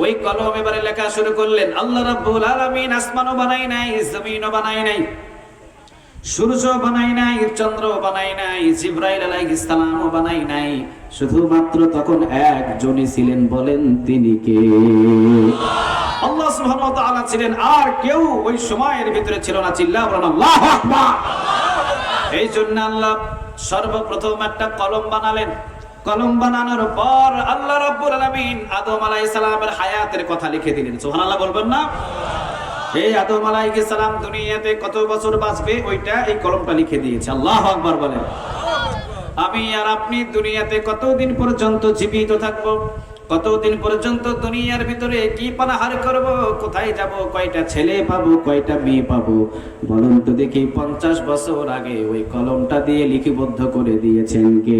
ওই কলম এবারে লেখা শুরু করলেন। আল্লাহ রাব্বুল আলামিন আসমানও বানাই নাই, জমিনও বানাই নাই, সূর্য বানাই নাই, চন্দ্র বানাই নাই, জিবরাইল আলাইহিস সালামও বানাই নাই। শুধুমাত্র তখন একজনই ছিলেন, বলেন তিনি কে? আল্লাহ সুবহানাহু ওয়া তাআলা ছিলেন, আর কেউ ওই সময়ের ভিতরে ছিল না। চিল্লাহ বলেন আল্লাহু আকবার। এই জন্য আল্লাহ সর্বপ্রথম একটা কলম বানালেন। কলম বানানোর পর আল্লাহ রাব্বুল আলামিন আদম আলাইহিস সালামের হায়াতের কথা লিখে দিলেন। সুবহানাল্লাহ বলবেন না? এই আদম আলাইহিস সালাম দুনিয়াতে কত বছর বাঁচবে ওইটা এই কলমটা লিখে দিয়েছে। আল্লাহু আকবার বলেন। আমি আর আপনি দুনিয়াতে কতদিন পর্যন্ত জীবিত থাকবো, কতদিন পর্যন্ত দুনিয়ার ভিতরে কি পানাহার করব, কোথায় যাব, কয়টা ছেলে পাবো, কয়টা মেয়ে পাবো, বলুন তো দেখি। 50 বছর আগে ওই কলমটা দিয়ে লিপিবদ্ধ করে দিয়েছেন কে?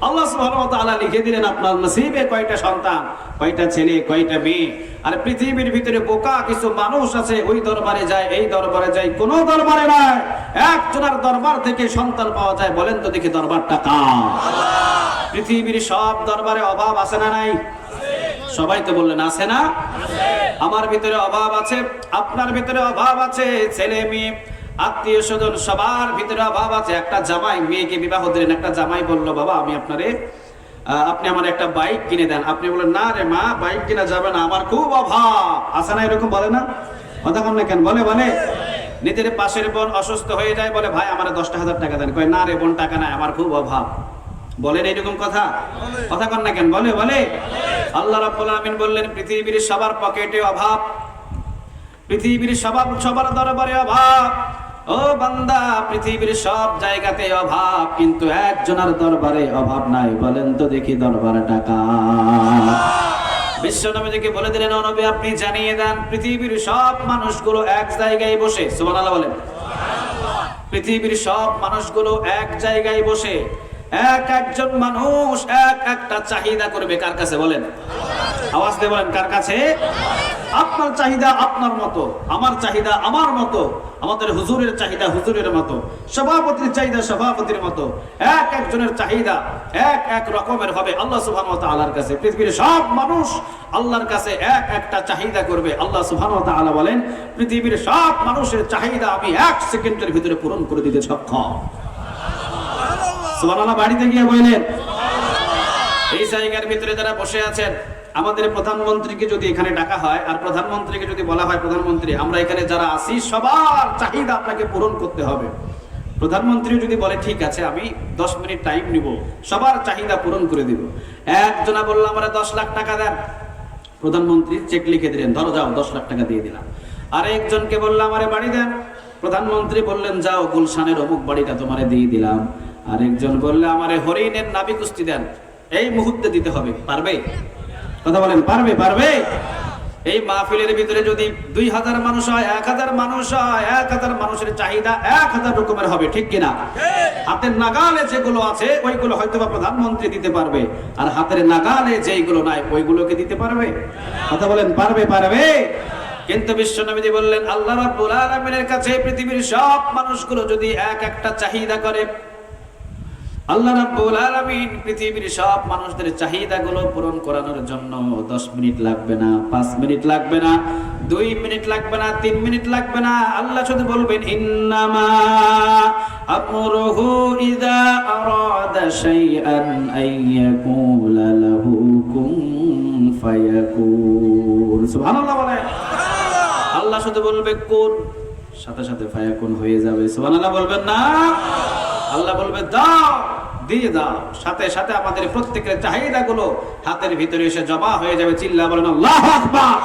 আল্লাহ সুবহানাহু ওয়া তাআলা লিখে দিলেন আপনার নসিবে কয়টা সন্তান, কয়টা ছেলে, কয়টা মেয়ে। আর পৃথিবীর ভিতরে বোকা কিছু মানুষ আছে, ওই দরবারে যায়, এই দরবারে যায়, কোন দরবারে নয়, একজনের দরবার থেকে সন্তান পাওয়া যায়। বলেন তো দেখি দরবারটা কার? পৃথিবীর সব দরবারে অভাব আছে না নাই? সবাই তো বললেন আছে না? আমার ভিতরে অভাব আছে, আপনার ভিতরে অভাব আছে, ছেলে মেয়ে আত্মীয় স্বজন সবার ভিতরে অভাব আছে। একটা জামাই মেয়েকে বিবাহ দিলেন, একটা জামাই বলল বাবা আমি আপনি আমার একটা বাইক কিনে দেন। আপনি বলেন না রে মা, বাইক কিনা যাবে না, আমার খুব অভাব আছে। না এরকম বলে না? কথা কন না কেন? বলে বলে নিজের পাশের বোন অসুস্থ হয়ে যায়, বলে ভাই আমার 10,000 টাকা দেন। কয় না রে বোন, টাকা নাই, আমার খুব অভাব। বলেন এরকম কথা? কথা কন না কেন? বলে বলে আল্লাহ রাব্বুল আলামিন বললেন পৃথিবীর সবার পকেটে অভাব, পৃথিবীর সবার দরবারে অভাব। ও বান্দা, পৃথিবীর সব জায়গাতে অভাব, কিন্তু একজনের দরবারে অভাব নাই। বলেন তো দেখি দরবারটা কার? বিশ্বনবীকে বলে দিলেন ও নবী আপনি জানিয়ে দেন পৃথিবীর সব মানুষগুলো এক জায়গায় বসে, সুবহানাল্লাহ বলেন, পৃথিবীর সব মানুষগুলো এক জায়গায় বসে একজন মানুষ একটা চাহিদা করবে। কার কাছে? বলেন, আওয়াজ দিয়ে বলেন কার কাছে? আপনার চাহিদা আপনার মতো, আমার চাহিদা আমার মতো, আমাদের হুজুরের চাহিদা হুজুরের মতো, সভাপতির চাহিদা সভাপতির মতো। একজনের চাহিদা এক রকমের হবে আল্লাহ সুবহানাহু ওয়া তাআলার কাছে। পৃথিবীর সব মানুষ আল্লাহর কাছে একটা চাহিদা করবে। আল্লাহ সুবহানাহু ওয়া তাআলা বলেন পৃথিবীর সব মানুষের চাহিদা আমি 1 সেকেন্ডের ভিতরে পূরণ করে দিতে সক্ষম। সুবহানাল্লাহ বাড়িতে গিয়ে বললেন। এই জায়গার ভিতরে যারা বসে আছেন, আমাদের প্রধানমন্ত্রীকে যদি এখানে ডাকা হয় আর প্রধানমন্ত্রীকে যদি বলা হয় প্রধানমন্ত্রী আমরা এখানে যারা আছি সবার চাহিদা আপনাকে পূরণ করতে হবে, প্রধানমন্ত্রী যদি বলে ঠিক আছে আমি 10 মিনিট টাইম নিব, সবার চাহিদা পূরণ করে দিব। একজনা বলল আমরা 10 লাখ টাকা দেন, প্রধানমন্ত্রী চেক লিখে দিলেন, ধরো যাও 10 লাখ টাকা দিয়ে দিলাম। আর একজনকে বললাম আমারে বাড়ি দেন, প্রধানমন্ত্রী বললেন যাও গুলশানের অমুক বাড়িটা তোমারে দিয়ে দিলাম। আরেকজন বললে আমারে হরিণের নাভি কুস্তি দেন, এই মুহূর্তে দিতে হবে। পারবে? কথা বলেন, পারবে? পারবে? এই মাহফিলের ভিতরে যদি 2000 মানুষ হয়, 1000 মানুষ হয়, 1000 মানুষের চাহিদা 1000 রকমের হবে, ঠিক কিনা? হাতের নাগালে যেগুলো আছে ওইগুলো হয়তো বা প্রধানমন্ত্রী দিতে পারবে, আর হাতের নাগালে যেগুলো নাই ওইগুলোকে দিতে পারবে। কথা বলেন, পারবে? পারবে? কিন্তু বিশ্বনবী বললেন আল্লাহ রাব্বুল আলামিনের কাছে পৃথিবীর সব মানুষগুলো যদি একটা চাহিদা করে, আল্লাহ রাব্বুল আলামিন পৃথিবীর সব মানুষদের চাহিদাগুলো পূরণ করানোর জন্য 10 মিনিট লাগবে না, 5 মিনিট লাগবে না, 2 মিনিট লাগবে না, 3 মিনিট লাগবে না। আল্লাহ শুধু বলবেন ইন্নামা আমরুহু ইযা আরাদা শাইআন আইয়াকুলা লাহু কুন ফায়াকুন। সুবহানাল্লাহ বলেন। আল্লাহ শুধু বলবে কুন, সাথে সাথে ফায়াকুন হয়ে যাবে। সুবহানাল্লাহ বলবেন না? আল্লাহ বলবে দাও, দিয়ে দাও, সাথে সাথে আমাদের প্রত্যেকের চাহিদাগুলো হাতের ভিতরে এসে জমা হয়ে যাবে। চিল্লা বলেন আল্লাহু আকবার।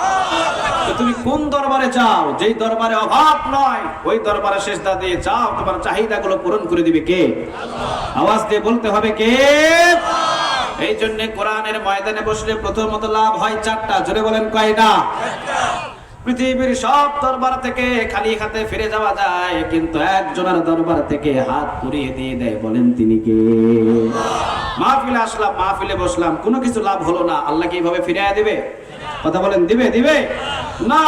তো তুমি কোন দরবারে চাও? যেই দরবারে অভাব নয়, ওই দরবারে সিজদা দিয়ে চাও, তোমার চাহিদাগুলো পূরণ করে দিবে কে? আওয়াজ দিয়ে বলতে হবে কে? এই জন্য কোরআনের ময়দানে বসলে প্রথমত লাভ হয় 4টা। জোরে বলেন কয়টা? পৃথিবীর সব দরবার থেকে খালি হাতে ফিরে যাওয়া যায়, কিন্তু একজনের দরবার থেকে হাত পুড়িয়ে দিয়ে দেয়। বলেন তিনি কে? মাহফিলে আসলাম, মাহফিলে বসলাম, কোনো কিছু লাভ হলো না, আল্লাহ কি এইভাবে ফিরিয়ে দিবে? কথা বলেন, দিবে? দিবে না।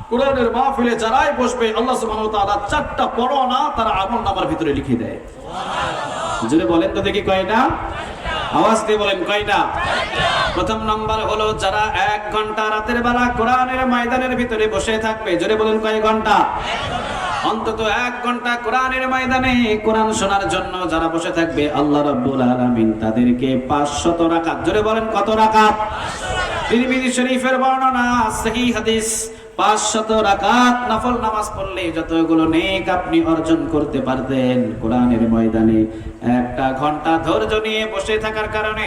কোরআনের মাহফিলে যারাই বসবে আল্লাহ সুবহানাহু ওয়া তাআলা 4টা পড়ো না, তারা আমলনামার ভিতরে লিখে দেয়। জোরে বলেন তো দেখি কয়টা? আওয়াজ দিয়ে বলেন কয়টা? প্রথম নাম্বার হলো যারা 1 ঘন্টা রাতের বেলা কোরআনের ময়দানের ভিতরে বসে থাকবে। জোরে বলেন কয় ঘন্টা? অন্তত 1 ঘন্টা কোরআনের ময়দানে কোরআন শোনার জন্য যারা বসে থাকবে, আল্লাহ রাব্বুল আলামিন তাদেরকে 500 রাকাত। জোরে বলেন কত রাকাত? তিরমিজি শরীফের বর্ণনা, সহিহ হাদিস, 500 রাকাত নফল নামাজ পড়লে যতগুলো নেক আপনি অর্জন করতে পারতেন, কোরআনের ময়দানে 1 ঘন্টা ধৈর্য নিয়ে বসে থাকার কারণে,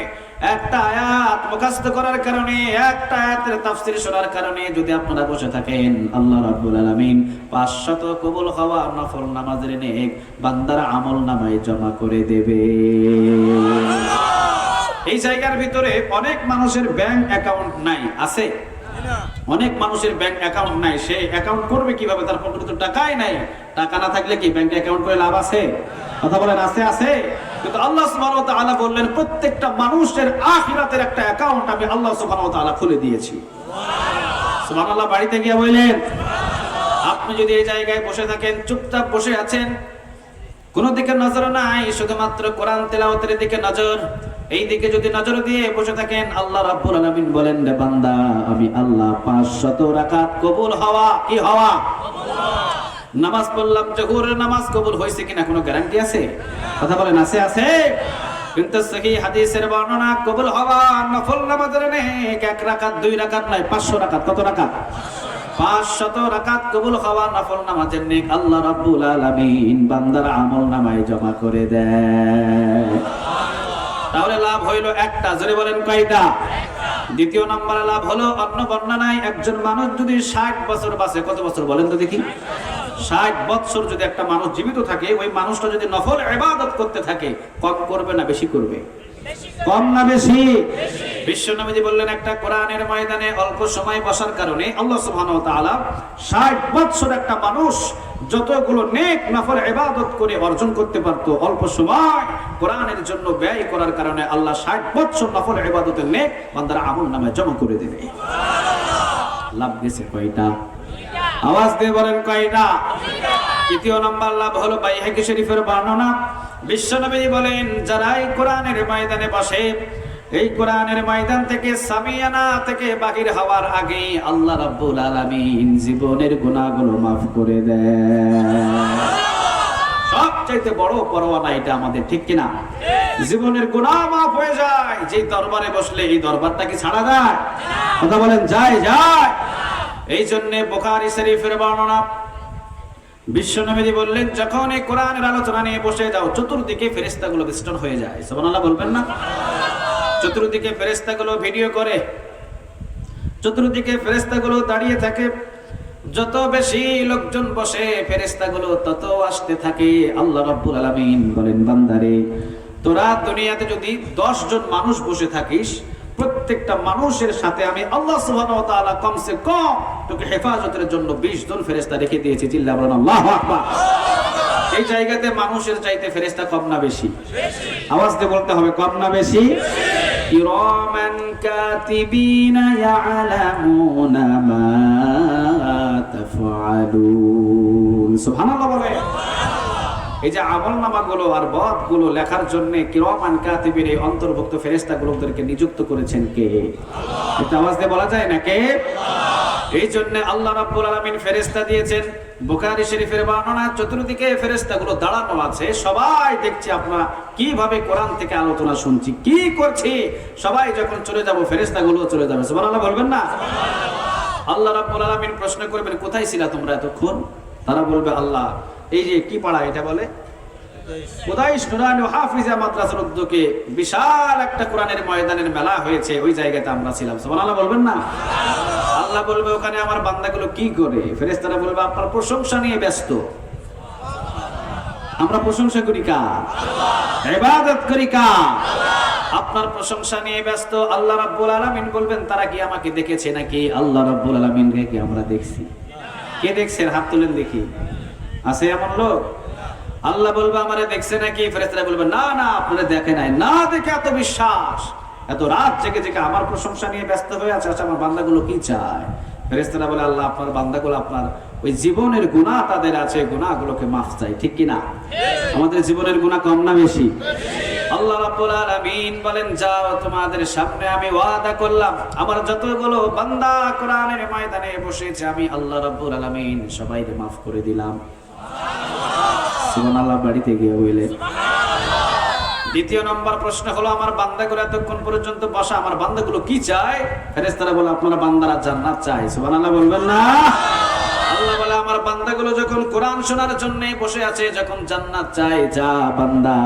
একটা আয়াত মুখস্থ করার কারণে, একটা আয়াতের তাফসীর শোনার কারণে যদি আপনারা বসে থাকেন, আল্লাহ রাব্বুল আলামিন 500 কবুল হওয়া নফল নামাজের নেক বান্দার আমল নামায় জমা করে দেবে। এই জায়গার ভিতরে অনেক মানুষের ব্যাংক অ্যাকাউন্ট নাই, আছে? অনেক মানুষের ব্যাংক অ্যাকাউন্ট নাই। সে অ্যাকাউন্ট করবে কিভাবে? তার পকেটে তো টাকাই নাই। টাকা না থাকলে কি ব্যাংকে অ্যাকাউন্ট করে লাভ আছে? কথা বলেন, আছে? আছে। কিন্তু আল্লাহ সুবহানাহু ওয়া তাআলা বললেন প্রত্যেকটা মানুষের আখিরাতের একটা অ্যাকাউন্ট আমি আল্লাহ সুবহানাহু ওয়া তাআলা খুলে দিয়েছি। সুবহানাল্লাহ। বাড়িতে গিয়ে বললেন, আপনি যদি এই জায়গায় বসে থাকেন, চুপচাপ বসে আছেন, কোন দিকে নজর নাই, শুধুমাত্র কোরআন তেলাওয়াতের দিকে নজর, এই দিকে যদি নজর দিয়ে বসে থাকেন, আল্লাহ রাব্বুল আলামিন বলেন রে বান্দা, আমি আল্লাহ 500 রাকাত কবুল হওয়া, কি হওয়া? নামাজ পড়লাম, জোহরের নামাজ কবুল হয়েছে কিনা কোনো গ্যারান্টি আছে? কথা বলেন, আছে? আছে। কিন্তু সহিহ হাদিসের বর্ণনা, কবুল হওয়া নফল নামাজের নেক 1 রাকাত 2 রাকাত নয়, 500 রাকাত। কত রাকাত? 500 রাকাত কবুল হওয়া নফল নামাজের নেক আল্লাহ রাব্বুল আলামিন বান্দার আমল নামায় জমা করে দেয়। তাহলে লাভ হইল 1টা। জোরে বলেন কয়টা? দ্বিতীয় নম্বরে লাভ হলো, অন্য বর্ণনায় একজন মানুষ যদি 60 বছর বাঁচে, কত বছর বলেন তো দেখি? 60 বছর যদি একটা মানুষ জীবিত থাকে, ওই মানুষটা যদি নফল ইবাদত করতে থাকে, কম করবে না বেশি করবে? কম না বেশি? বিশ্বনবী বললেন একটা কোরআনের ময়দানে অল্প সময় বসার কারণে আল্লাহ সুবহানাহু ওয়া তাআলা 60 বছর একটা মানুষ যতগুলো নেক নফল ইবাদত করে অর্জন করতে পারত, অল্প সময় কোরআনের জন্য ব্যয় করার কারণে আল্লাহ 60 বছর নফল ইবাদতের নেক বান্দার আমল নামায় জমা করে দেবে। লাভ গেছে কয়টা? আওয়াজ দিয়ে বলেন কয়টা? তৃতীয় নাম্বার লাভ হলো বাইহাকী শরীফের বর্ণনা, বিশ্বনবী বলেন যারা এই কোরআনের ময়দানে বসে, এই কোরআনের ময়দান থেকে সামিয়ানা থেকে বাহির হওয়ার আগে আল্লাহ রাব্বুল আলামিন জীবনের গুনাহগুলো মাফ করে দেয়। সবচাইতে বড় পরোয়ানা এটা আমাদের, ঠিক কিনা? জীবনের গুনাহ মাফ হয়ে যায়। যে দরবারে বসলে এই দরবারটা কি ছাড়া যায়? কথা বলেন, যায়? যায়। এই জন্য বুখারী শরীফের বর্ণনা, বিশ্বনবী বললেন যখন এই কোরআনের আলোচনা নিয়ে বসে যাও, চতুর্দিকে ফেরেশতাগুলো বেষ্টন হয়ে যায়। সুবহানাল্লাহ বলবেন না? চতুর্দিকে ফেরেশতাগুলো ভিডিও করে, চতুর্দিকে ফেরেশতাগুলো দাঁড়িয়ে থাকে, যত বেশি লোকজন বসে ফেরেশতাগুলো তত আসতে থাকে। আল্লাহ রাব্বুল আলামিন বলেন বান্দারে, তোরা দুনিয়াতে যদি 10 জন মানুষ বসে থাকিস, প্রত্যেকটা মানুষের সাথে আমি আল্লাহ সুবহানাহু ওয়া তাআলা কমসে কম তোকে হেফাজতের জন্য 20 জন ফেরেশতা রেখে দিয়েছি। চিল্লা বলেন আল্লাহু আকবার। এই জায়গাতে মানুষের চাইতে ফেরেশতা কম না বেশি? আওয়াজ দিয়ে বলতে হবে, কম না বেশি? কিরামান কাতিবিনা ইয়ালামুনা মা তাফআলুন। সুবহানাল্লাহ বলে। এই যে আমলনামাগুলো আর বদগুলো লেখার জন্য কিরামান কাতিবিন এই অন্তর্ভুক্ত ফেরেশতাগুলোদেরকে নিযুক্ত করেছেন কে? এটা আওয়াজ দিয়ে বলা যায় না কে? এই জন্য আল্লাহ রাব্বুল আলামিন ফেরেশতা দিয়েছেন। বুখারী শরীফের বর্ণনা, চতুর্দিকে ফেরেশতাগুলো দাঁড়ানো আছে, সবাই দেখছে আপনারা কিভাবে কোরআন থেকে আলোচনা শুনছি, কি করছি। সবাই যখন চলে যাব ফেরেশতাগুলো চলে যাবে, সুবহানাল্লাহ বলবেন না? আল্লাহ রাব্বুল আলামিন প্রশ্ন করবেন, কোথায় ছিলা তোমরা এতক্ষণ? তারা বলবে, আল্লাহ এই যে কি পাড়া এটা বলে কুদাইশ নুরানি হাফিজা মাদ্রাসার উদ্যোগে বিশাল একটা কোরআনের ময়দানের মেলা হয়েছে, ওই জায়গাতে আমরা ছিলাম। সুবহানাল্লাহ বলবেন না? আল্লাহ বলবে, ওখানে আমার বান্দাগুলো কি করে? ফেরেশতারা বলবে, আপনার প্রশংসা নিয়ে ব্যস্ত। আমরা প্রশংসা করি কার? ইবাদত করি কার? আপনার প্রশংসা নিয়ে ব্যস্ত। আল্লাহ রাব্বুল আলামিন বলবেন, তারা কি আমাকে দেখেছে নাকি? আল্লাহ রাব্বুল আলামিন কি আমরা দেখছি? কে দেখছেন? হাত তুলেন দেখি, আছে এমন লোক? আল্লাহ বলবে, আমারে দেখছে নাকি? ফেরেশতারা বলবে, না না, আপনারা দেখে নাই। না দেখে এত বিশ্বাস, এত রাত জেগে জেগে আমার প্রশংসা নিয়ে ব্যস্ত হয়ে আছে, আচ্ছা আমার বান্দাগুলো কি চায়? ফেরেশতারা বলে, আল্লাহ আপনার বান্দাগুলো আপনার ওই জীবনের গুনাহ তাদের আছে, গুনাহগুলোকে মাফ চাই, ঠিক কি না? আমাদের জীবনের গুনাহ কম না বেশি? আল্লাহ রাব্বুল আলামিন বলেন, যাও তোমাদের সামনে আমি ওয়াদা করলাম, আমার যতগুলো বান্দা কোরআনের ময়দানে বসেছে আমি আল্লাহ রাব্বুল আলামিন সবাইকে মাফ করে দিলাম। সুবহানাল্লাহ বাড়িতে গিয়ে বললেন। দ্বিতীয় নম্বর প্রশ্ন হলো, আমার বান্দাগুলো এতক্ষণ পর্যন্ত বসা, আমার বান্দাগুলো কি চায়? ফেরেশতারা বলে, আপনারা বান্দারা জান্নাত চায়। সুবহানাল্লাহ বলবেন না? আল্লাহ বলে, আমার বান্দাগুলো যখন কোরআন শোনার জন্য বসে আছে, যখন জান্নাত চায়, যা বান্দা,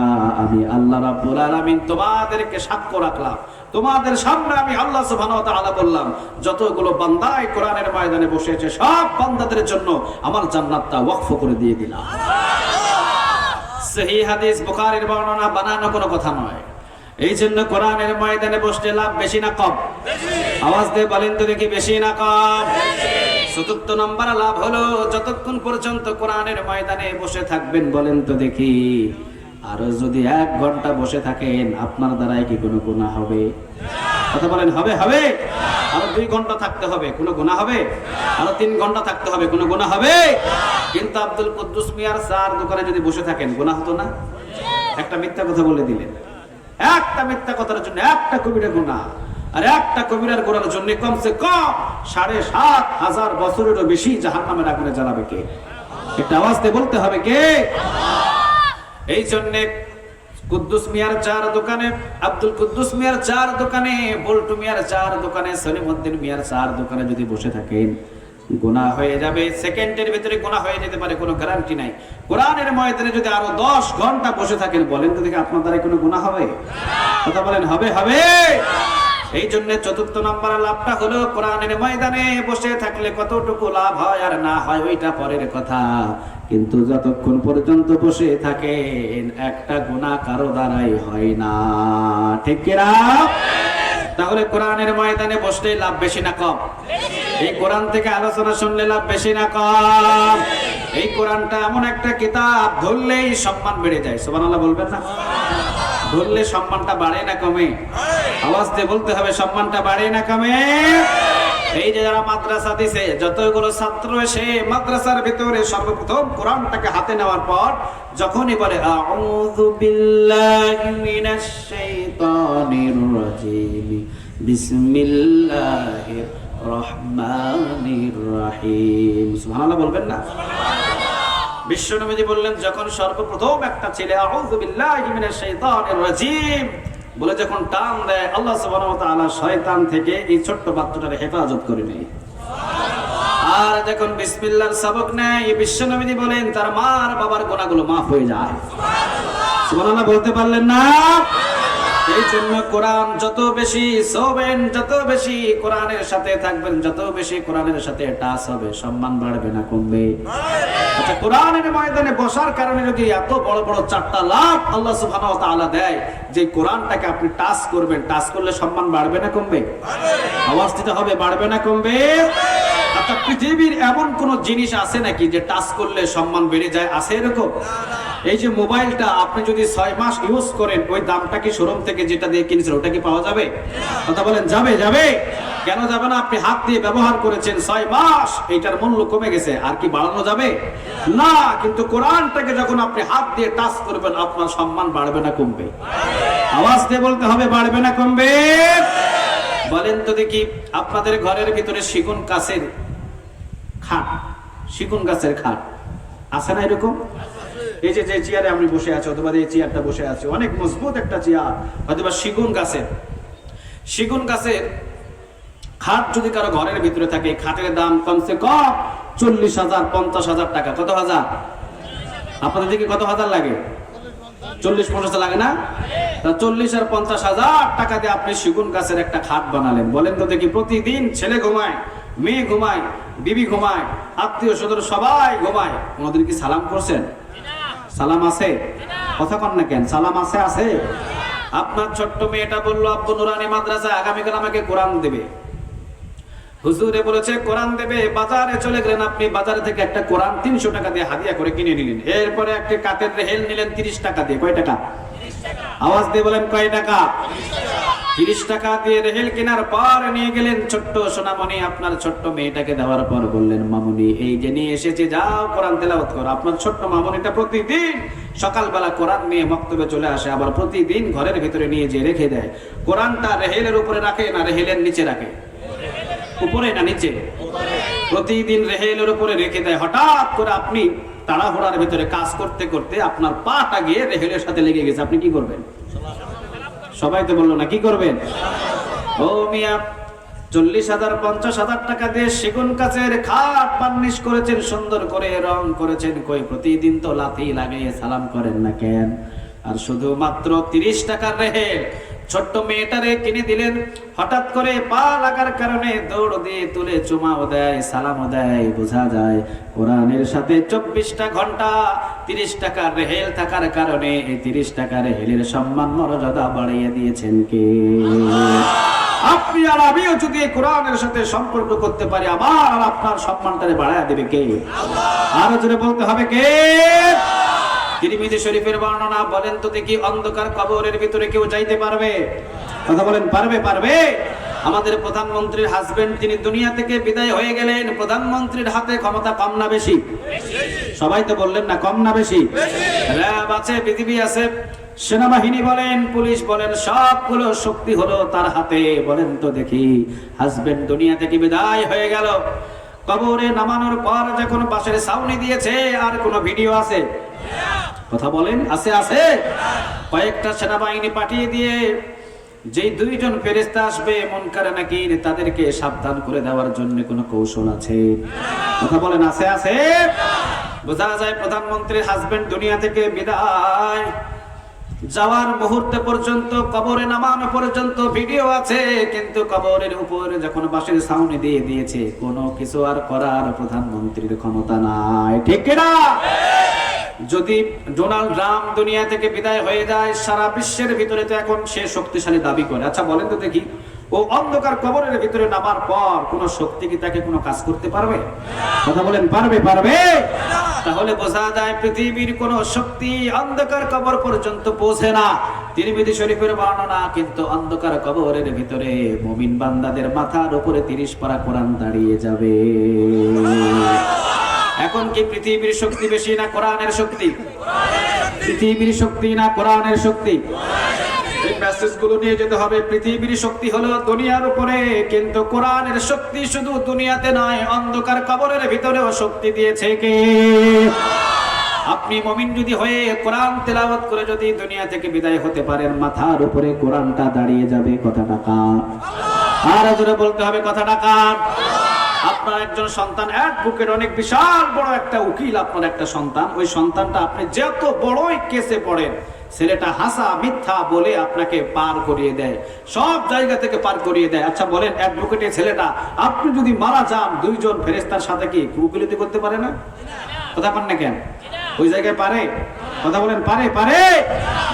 আমি আল্লাহ রাব্বুল আলামিন তোমাদেরকে সাক্ষ্য রাখলাম, তোমাদের সামনে আমি আল্লাহ সুবহানাহু ওয়া তাআলা বললাম, যতগুলো বান্দা এই কোরআনের ময়দানে বসে আছে সব বান্দাদের জন্য আমার জান্নাতটা ওয়াকফ করে দিয়ে দিলাম। সহিহ হাদিস, বুখারীর বর্ণনা, বানানো কোনো কথা নয়। এই জন্য কোরআনের ময়দানে বসলে লাভ বেশি না কম? আওয়াজ দিয়ে বলেন তো দেখি, বেশি না কম? চতুর্থ নম্বর লাভ হলো, যতক্ষণ পর্যন্ত কোরআনের ময়দানে বসে থাকবেন, বলেন তো দেখি, আরো যদি 1 ঘন্টা বসে থাকেন আপনার দ্বারাই কি কোনো গুনাহ হবে? কথা বলেন, হবে? হবে? আরো 2 ঘন্টা থাকতে হবে, কোনো গুনাহ হবে? আরো 3 ঘন্টা থাকতে হবে, কোনো গুনাহ হবে? কিন্তু আব্দুল কুদ্দুস মিয়ার চার দোকানে যদি বসে থাকেন, গুনাহ হতো না? একটা মিথ্যা কথা বলে দিলেন, একটা মিথ্যা কথার জন্য একটা কবিরা গুনাহ, আর একটা কবিরার গুনাহের জন্য কমসে কম 7,500 বছরেরও বেশি জাহান্নামের আগুনে জ্বালাবে কে? একটা আওয়াজ দিয়ে বলতে হবে কে? এই জন্য কুদ্দুস মিয়ার 4 দোকানে, আব্দুল কুদ্দুস মিয়ার 4 দোকানে, বল্টু মিয়ার 4 দোকানে, সলিমউদ্দিন মিয়ার 4 দোকানে যদি বসে থাকেন, গুনাহ হয়ে যাবে। সেকেন্ডের ভিতরে গুনাহ হয়ে যেতে পারে, কোনো গ্যারান্টি নাই। কোরআনের ময়দানে যদি আরো 10 ঘন্টা বসে থাকেন, বলেন তো দেখি আপনার দ্বারা কোনো গুনাহ হবে? কথা বলেন, হবে? হবে? এই জন্য চতুর্থ নম্বর লাভটা হলো, কোরআনের ময়দানে বসে থাকলে কতটুকু লাভ হয় আর না হয় ওইটা পরের কথা, কিন্তু যতক্ষণ পর্যন্ত বসে থাকেন একটা গুনাহ কারো দ্বারাই হয় না, ঠিক কি না? তাহলে কোরআনের ময়দানে বসলে লাভ বেশি না কম? এই কোরআন থেকে আলোচনা শুনলে লাভ বেশি না কম? এই কোরআনটা এমন একটা কিতাব, ধরলেই সম্মান বেড়ে যায়। সুবহানাল্লাহ বলবেন না? ধরলে সম্মানটা বাড়ে না কমে? আওয়াজ দিয়ে বলতে হবে, সম্মানটা বাড়ে না কমে? এই যে যারা মাদ্রাসা দিছে, যতগুলো ছাত্র এসে মাদ্রাসার ভিতরে সর্বপ্রথম কোরআনটাকে হাতে নেওয়ার পর যখনই বলে আউযু বিল্লাহি মিনাশ শাইতানির রাজিম, বিসমিল্লাহির রহমানির রহিম, সুবহানাল্লাহ বলবেন না? বিশ্বনবী বললেন, যখন সর্বপ্রথম একটা ছেলে আউযু বিল্লাহি মিনাশ শাইতানির রাজিম বলে যখন টান দেয়, আল্লাহ সুবহানাহু ওয়া তাআলা শয়তান থেকে এই ছোট্ট বাচ্চাটার হেফাজত করে নেয়। আর যখন বিসমিল্লাহর সবক নেয়, বিশ্বনবী বলেন তার মার বাবার গুনাহগুলো maaf হয়ে যায়। সুবহানাল্লাহ বলতে পারলেন না? এই জন্য কোরআন যত বেশি শোবেন, যত বেশি কোরআনের সাথে থাকবেন, যত বেশি কোরআনের সাথে টাচ হবে, সম্মান বাড়বে না কমবে? আচ্ছা, কোরআনের ময়দানে বসার কারণে যদি এত বড় বড় 4টা লাভ আল্লাহ সুবহানাহু ওয়া তাআলা দেয়, যে কোরআনটাকে আপনি টাচ করবেন, টাচ করলে সম্মান বাড়বে না কমবে? আওয়াজ দিতে হবে, বাড়বে না কমবে? আচ্ছা, পৃথিবীর এমন কোন জিনিস আছে নাকি যে টাচ করলে সম্মান বেড়ে যায়? আছে এরকম? এই যে মোবাইলটা আপনি যদি 6 মাস ইউজ করেন, ওই দামটা কি শোরুম থেকে যেটা দিয়ে কিনেছেন ওটা কি পাওয়া যাবে? কথা বলেন, যাবে? যাবে? কেন যাবে না? আপনি হাত দিয়ে ব্যবহার করেছেন 6 মাস, এইটার মূল্য কমে গেছে, আর কি বাড়ানো যাবে না? কিন্তু কোরআনটাকে যখন আপনি হাত দিয়ে টাচ করবেন, আপনার সম্মান বাড়বে না কমবে? আওয়াজ দিয়ে বলতে হবে, বাড়বে না কমবে? বলেন তো দেখি, আপনাদের ঘরের ভিতরে সেগুন গাছের খাট, সেগুন গাছের খাট আছে না এরকম? এই যে চেয়ারে আমি বসে আছি, অথবা এই চেয়ারটা বসে আছে, অনেক মজবুত একটা চেয়ার, অথবা সেগুন গাছের খাট যদি কারো ঘরের ভিতরে থাকে, খাটের দাম কমসে কম 40,000 50,000 টাকা। কত হাজার? আপনাদের দিকে কত হাজার লাগে? 40-50 লাগে না? 40 আর 50,000 টাকা দিয়ে আপনি সেগুন গাছের একটা খাট বানালেন। বলেন তো দেখি, প্রতিদিন ছেলে ঘুমায়, মেয়ে ঘুমায়, বিবি ঘুমায়, আত্মীয় স্বজন সবাই ঘুমায়, কোনদিন কি সালাম করছেন? সালাম আছে? কথা কন না কেন? সালাম আছে? আছে? আপনার ছোট্ট মেয়েটা বললো, আব্বু নুরানি মাদ্রাসায় আগামীকাল আমাকে কোরআন দেবে, হুজুরে বলেছে কোরআন দেবে। বাজারে চলে গেলেন আপনি, বাজারে থেকে একটা কোরআন 300 টাকা দিয়ে হাদিয়া করে কিনে নিলেন। এরপরে একটা কাঠের রেহেল নিলেন 30 টাকা দিয়ে। কয় টাকা? আওয়াজ দিয়ে বলেন, কয় টাকা? 30 টাকা দিয়ে রেহেল কেনার পর নিয়ে গেলেন ছোট্ট সোনামণি, আপনার ছোট্ট মেয়েটাকে দেওয়ার পর বললেন, মামুনি এই যে নিয়ে এসেছে, যাও কোরআন তেলাওয়াত করো। আপনার ছোট্ট মামুনিটা প্রতিদিন সকালবেলা কোরআন নিয়ে মক্তবে চলে আসে, আবার প্রতিদিন ঘরের ভিতরে নিয়ে যে রেখে দেয়। কোরআনটা রেহেলের উপরে রাখে না রেহেলের নিচে রাখে? উপরে না নিচে? প্রতিদিন রেহেলের উপরে রেখে দেয়। হঠাৎ করে আপনি তাড়াহুড়ার ভিতরে কাজ করতে করতে আপনার পাটা গিয়ে রেহেলের সাথে লেগে গেছে, আপনি কি করবেন? সবাই তো বললো না, কি করবেন? ও মিয়া, 40,000 50,000 টাকা দিয়ে সেগুন গাছের খাট বার্নিশ করেছেন, সুন্দর করে রং করেছেন, কই প্রতিদিন তো লাথি লাগিয়ে সালাম করেন না কেন? আর শুধুমাত্র 30 টাকার রেহেল ছোট্ট মেয়েটারে কিনে দিলেন। হঠাৎ করে পা লাগার কারণে দৌড় দিয়ে তুলে চুমাও দেয়, সালামও দেয়। বোঝা যায় কোরআনের সাথে 24টা ঘন্টা 30 টাকার রেহেল থাকার কারণে এই 30 টাকার রেহেলের সম্মান মর্যাদা বাড়িয়ে দিয়েছেন কে? আপনি আর আমিও যদি কোরআনের সাথে সম্পর্ক করতে পারি, আমার আর আপনার সম্মানটারে বাড়ায় দেবে কে? আরো জোরে বলতে হবে, কে? তিরমিজি শরীফের বর্ণনা। বলেন তো দেখি, অন্ধকার কবরের ভিতরে কেউ যাইতে পারবে? কথা বলেন, পারবে? পারবে? আমাদের প্রধানমন্ত্রীর হাজবেন্ড, তিনি দুনিয়া থেকে বিদায় হয়ে গেলেন। প্রধানমন্ত্রীর হাতে ক্ষমতা কম না বেশি? সবাই তো বললেন না, কম না বেশি? র্যাব আছে, বিজিবি আছে, সেনাবাহিনী বলেন, পুলিশ বলেন, সবগুলো শক্তি হলো তার হাতে। বলেন তো দেখি, হাজবেন্ড দুনিয়া থেকে বিদায় হয়ে গেল, কবরে নামানোর পর যখন বাসের ছাউনি দিয়েছে, আর কোনো ভিডিও আছে? কথা বলেন, আছে? আছে? কয়েকটা সেনাবাহিনী পাঠিয়ে দিয়ে যেই 2 জন ফেরেশতা আসবে মুনকার নাকির, তাদেরকে সাবধান করে দেওয়ার জন্য কোনো কৌশল আছে? কথা বলেন, আছে? আছে? বোঝা যায় প্রধানমন্ত্রীর হাজবেন্ড দুনিয়া থেকে বিদায় যাওয়ার মুহূর্তে পর্যন্ত, কবরে নামানো পর্যন্ত ভিডিও আছে, কিন্তু কবরের উপরে যখন বাঁশের ছাউনি দিয়ে দিয়েছে, কোনো কিছু আর করার প্রধানমন্ত্রীর ক্ষমতা নাই। ঠিক কিনা? যদি ডোনাল্ড ট্রাম্প দুনিয়া থেকে বিদায় হয়ে যায়, সারা বিশ্বের ভিতরে তো এখন সে শক্তিশালী দাবি করে। আচ্ছা বলেন তো দেখি, ও অন্ধকার কবরের ভিতরে নামার পর কোন শক্তি কি তাকে কোনো কাজ করতে পারবে? কথা বলেন, পারবে? পারবে? তাহলে বোঝা যায় পৃথিবীর কোন শক্তি অন্ধকার কবর পর্যন্ত পৌঁছে না। তিরমিজি শরীফের বর্ণনা। কিন্তু অন্ধকার কবরের ভিতরে মুমিন বান্দাদের মাথার উপরে 30 পারা কোরআন দাঁড়িয়ে যাবে। এখন কি পৃথিবীর শক্তি বেশি না কোরআনের শক্তি? পৃথিবীর শক্তি না কোরআনের শক্তি? এই মেসেজগুলো নিয়ে যেতে হবে। পৃথিবীর শক্তি হলো দুনিয়ার উপরে, কিন্তু কোরআনের শক্তি শুধু দুনিয়াতে নয়, অন্ধকার কবরের ভিতরেও শক্তি দিয়েছে কে? আপনি মুমিন যদি হয়ে কোরআন তেলাওয়াত করে যদি দুনিয়া থেকে বিদায় হতে পারেন, মাথার উপরে কোরআনটা দাঁড়িয়ে যাবে। কথাটা কার? আর জোরে বলতে হবে, কথাটা কার? আপনার একজন সন্তান অ্যাডভোকেট, অনেক বিশাল বড় একটা উকিল, আপনার একটা সন্তান। ওই সন্তানটা আপনি যত বড়ই কেসে পড়েন, ছেলেটা হাসা মিথ্যা বলে আপনাকে পার করিয়ে দেয়, সব জায়গা থেকে পার করিয়ে দেয়। আচ্ছা বলেন, অ্যাডভোকেটের ছেলেটা আপনি যদি মারা যান, 2 জন ফেরেশতার সাথে কি উকিলতি করতে পারে না? কথা বলেন না কেন? ওই জায়গায় পারে? কথা বলেন, পারে? পারে?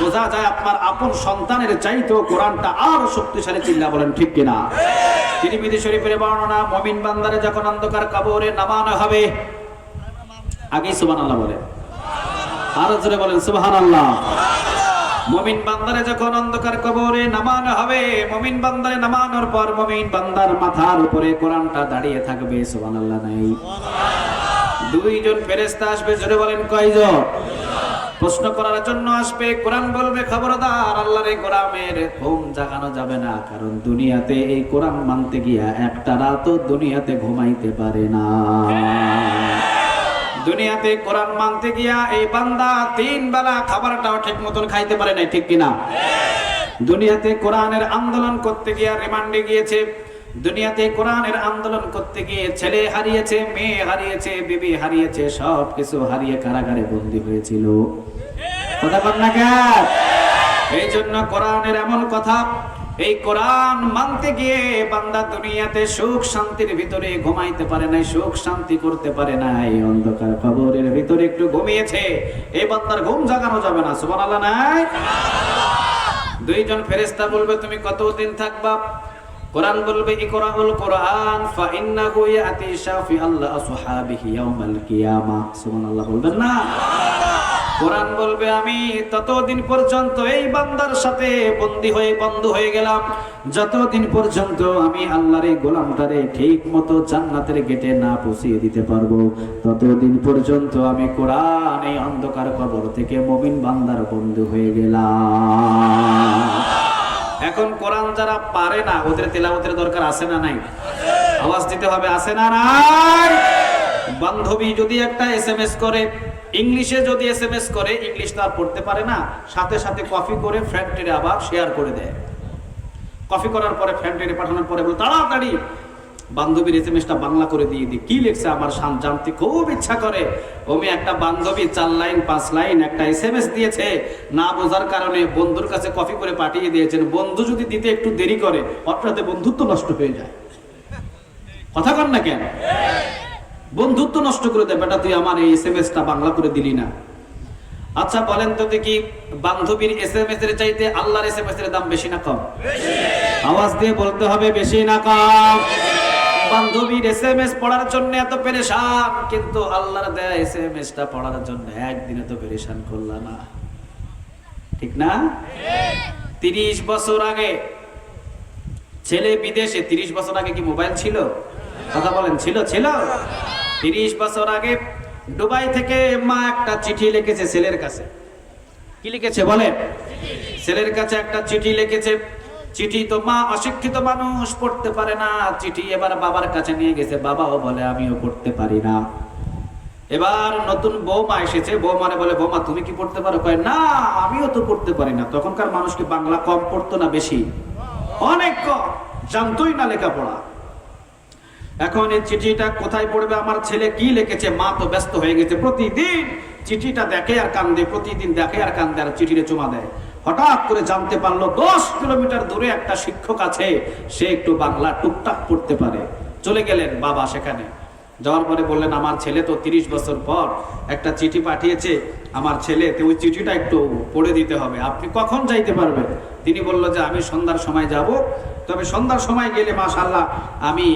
বোঝা যায় আপনার আপন সন্তানের চাইতেও কোরআনটা আরো শক্তিশালী। চিল্লা বলেন ঠিক কিনা? তিরমিজি শরীফের বর্ণনা। মুমিন বান্দারে যখন অন্ধকার কবরে নামানো হবে, আগে সুবহানাল্লাহ বলেন, আরো জোরে বলেন সুবহানাল্লাহ। মুমিন বান্দারে যখন অন্ধকার কবরে নামানো হবে, মুমিন বান্দারে নামানোর পর মুমিন বান্দার মাথার উপরে কোরআনটা দাঁড়িয়ে থাকবে। সুবহানাল্লাহ নাই? দুইজন ফেরেশতা আসবে, জোরে বলেন কয়জন? প্রশ্ন করার জন্য আসবে। কোরআন বলবে, খবরদার আল্লাহর এই গোলামের ঘুম জাগানো যাবে না, কারণ দুনিয়াতে এই কোরআন মানতে গিয়া একটা রাতও দুনিয়াতে ঘুমাইতে পারে না। দুনিয়াতে কোরআন মানতে গিয়া এই বান্দা 3 বেলা খাবারটাও ঠিক মতন খাইতে পারে নাই, ঠিক কিনা? দুনিয়াতে কোরআনের আন্দোলন করতে গিয়া রিমান্ডে গিয়েছে, দুনিয়াতে কোরআনের আন্দোলন করতে গিয়ে ছেলে হারিয়েছে, মেয়ে হারিয়েছে, বিবি হারিয়েছে, সব কিছু হারিয়ে কারাগারে বন্দী হয়েছিল। কথা বল না কেন? এই জন্য কোরআনের এমন কথা, এই কোরআন মানতে গিয়ে বান্দা দুনিয়াতে সুখ শান্তির ভিতরে ঘুমাইতে পারে নাই, সুখ শান্তি করতে পারে নাই, অন্ধকার কবরের ভিতরে একটু ঘুমিয়েছে, এই বান্দার ঘুম জাগানো যাবে না। সুবহানাল্লাহ নাই? দুইজন ফেরেশতা বলবে, তুমি কতদিন থাকবা? কোরআন বলবে, ইকরাউল কোরআন ফা ইন্নাহু ইয়াতি শাফি আল্লাহ আসহাবিহি ইয়াউমাল কিয়ামাহ। সুবহানাল্লাহ বলবেন না? কোরআন বলবে, আমি ততদিন পর্যন্ত এই বান্দার সাথে বন্দী হয়ে বন্ধ হয়ে গেলাম যতদিন পর্যন্ত আমি আল্লাহর এই গোলামটারে ঠিক মতো জান্নাতের গেটে না পৌঁছিয়ে দিতে পারবো, ততদিন পর্যন্ত আমি কোরআন এই অন্ধকার কবর থেকে মুমিন বান্দার বন্ধু হয়ে গেলাম। এখন কোরআন যারা পারে না, ওদের তেলাওয়াতের দরকার আছে না নাই? আওয়াজ দিতে হবে, আছে না নাই? বান্ধবী যদি একটা এসএমএস করে, ইংলিশে যদি এসএমএস করে, ইংলিশ তো আর পড়তে পারে না, সাথে সাথে কপি করে ফ্রেন্ডে আবার শেয়ার করে দেয়। কপি করার পরে ফ্রেন্ডে পাঠানোর পরে বলে, তাড়াতাড়ি বান্ধবীর এসএমএসটা বাংলা করে দিয়ে দিই, কি লিখছে আমার জানতে খুব ইচ্ছা করে। ওমি একটা বান্ধবী 4 লাইন 5 লাইন একটা এসএমএস দিয়েছে, না বোঝার কারণে বন্ধুর কাছে কপি করে পাঠিয়ে দিয়েছেন। বন্ধু যদি দিতে একটু দেরি করে, অর্থাৎ বন্ধুত্ব নষ্ট হয়ে যায়। কথা কন না কেন? বন্ধুত্ব নষ্ট করে দেয়, বেটা তুই আমার এই এসএমএসটা বাংলা করে দিলি না। আচ্ছা বলেন তো দেখি, বান্ধবীর এসএমএস এর চাইতে আল্লাহর এসএমএস এর দাম বেশি না কম? আওয়াজ দিয়ে বলতে হবে, বেশি না কম? বান্ধবীর এসএমএস পড়ার জন্য এত পেরেশান, কিন্তু আল্লাহর দেয়া এসএমএসটা পড়ার জন্য একদিনে তো পেরেশান করলা না, ঠিক না? 30 বছর আগে ছেলে বিদেশে, 30 বছর আগে কি মোবাইল ছিল? কথা বলেন, ছিল? 30 বছর আগে দুবাই থেকে মা একটা চিঠি লিখেছে ছেলের কাছে। কি লিখেছে বলেন? ছেলের কাছে একটা চিঠি লিখেছে। চিঠি তো মা অশিক্ষিত মানুষ, পড়তে পারে না। চিঠি এবার বাবার কাছে নিয়ে গেছে, বাবাও বলে আমিও পড়তে পারি না। এবার নতুন বৌমা এসেছে, বৌমানে বলে, বৌমা তুমি কি পড়তে পারো? কয় না, আমিও তো পড়তে পারি না। তখনকার মানুষ কি বাংলা কম পড়তো না বেশি? অনেক কম, জানতোই না লেখাপড়া। এখন এই চিঠিটা কোথায় পড়বে? আমার ছেলে কি লিখেছে? মা তো ব্যস্ত হয়ে গেছে, প্রতিদিন চিঠিটা দেখে আর কান্দে, প্রতিদিন দেখে আর কান্দে, আর চিঠিতে চুমা দেয়। হঠাৎ করে জানতে পারলো 10 কিলোমিটার দূরে একটা শিক্ষক আছে, সে একটু বাংলা টুকটাক পড়তে পারে। চলে গেলেন বাবা সেখানে। যাওয়ার পরে বললেন, আমার ছেলে তো 30 বছর পর একটা চিঠি পাঠিয়েছে, আমার ছেলেতে ওই চিঠিটা একটু পড়ে দিতে হবে, আপনি কখন যাইতে পারবেন? তিনি বলল যে আমি সন্ধ্যার সময় যাব, তবে সন্ধ্যার সময় গেলে মাশাআল্লাহ আমি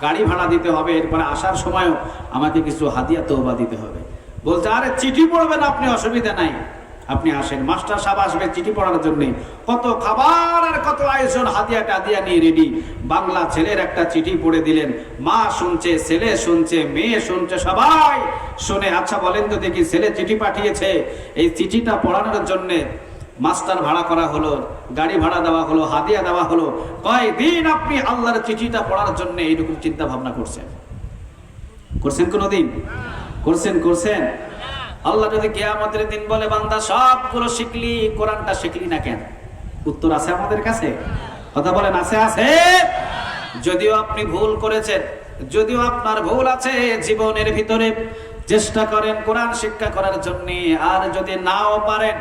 গাড়ি ভাড়া দিতে হবে, এরপরে আসার সময়ও আমাকে কিছু হাদিয়া তওবা দিতে হবে। বলছে, আরে চিঠি পড়বেন আপনি, অসুবিধা নাই, আপনি আসেন। মাস্টার সাহেব আসবে চিঠি পড়ার জন্য, কত খাবার আর কত আয়োজন, হাদিয়া টাদিয়া নিয়ে রেডি। বাংলা ছেলের একটা চিঠি পড়ে দিলেন। মা শুনছে, ছেলে শুনছে, মেয়ে শুনছে, সবাই শুনে। আচ্ছা বলেন তো দেখি, ছেলে চিঠি পাঠিয়েছে, এই চিঠিটা পড়ানোর জন্য মাস্টার ভাড়া করা হলো, গাড়ি ভাড়া দেওয়া হলো, হাদিয়া দেওয়া হলো। কয়দিন আপনি আল্লাহর চিঠিটা পড়ার জন্য এইরকম চিন্তা ভাবনা করছেন? করছেন কোনোদিন? করছেন? আল্লাহ যদি কিয়ামতের দিন বলে, বান্দা সবগুলো শিখলি, কোরআনটা শিখলি না কেন? উত্তর আছে আমাদের কাছে? কথা বলেন, আছে? যদিও আপনি ভুল করেছেন, যদিও আপনার ভুল আছে জীবনের ভিতরে, চেষ্টা করেন কোরআন শিক্ষা করার জন্য। আর যদি নাও পারেন,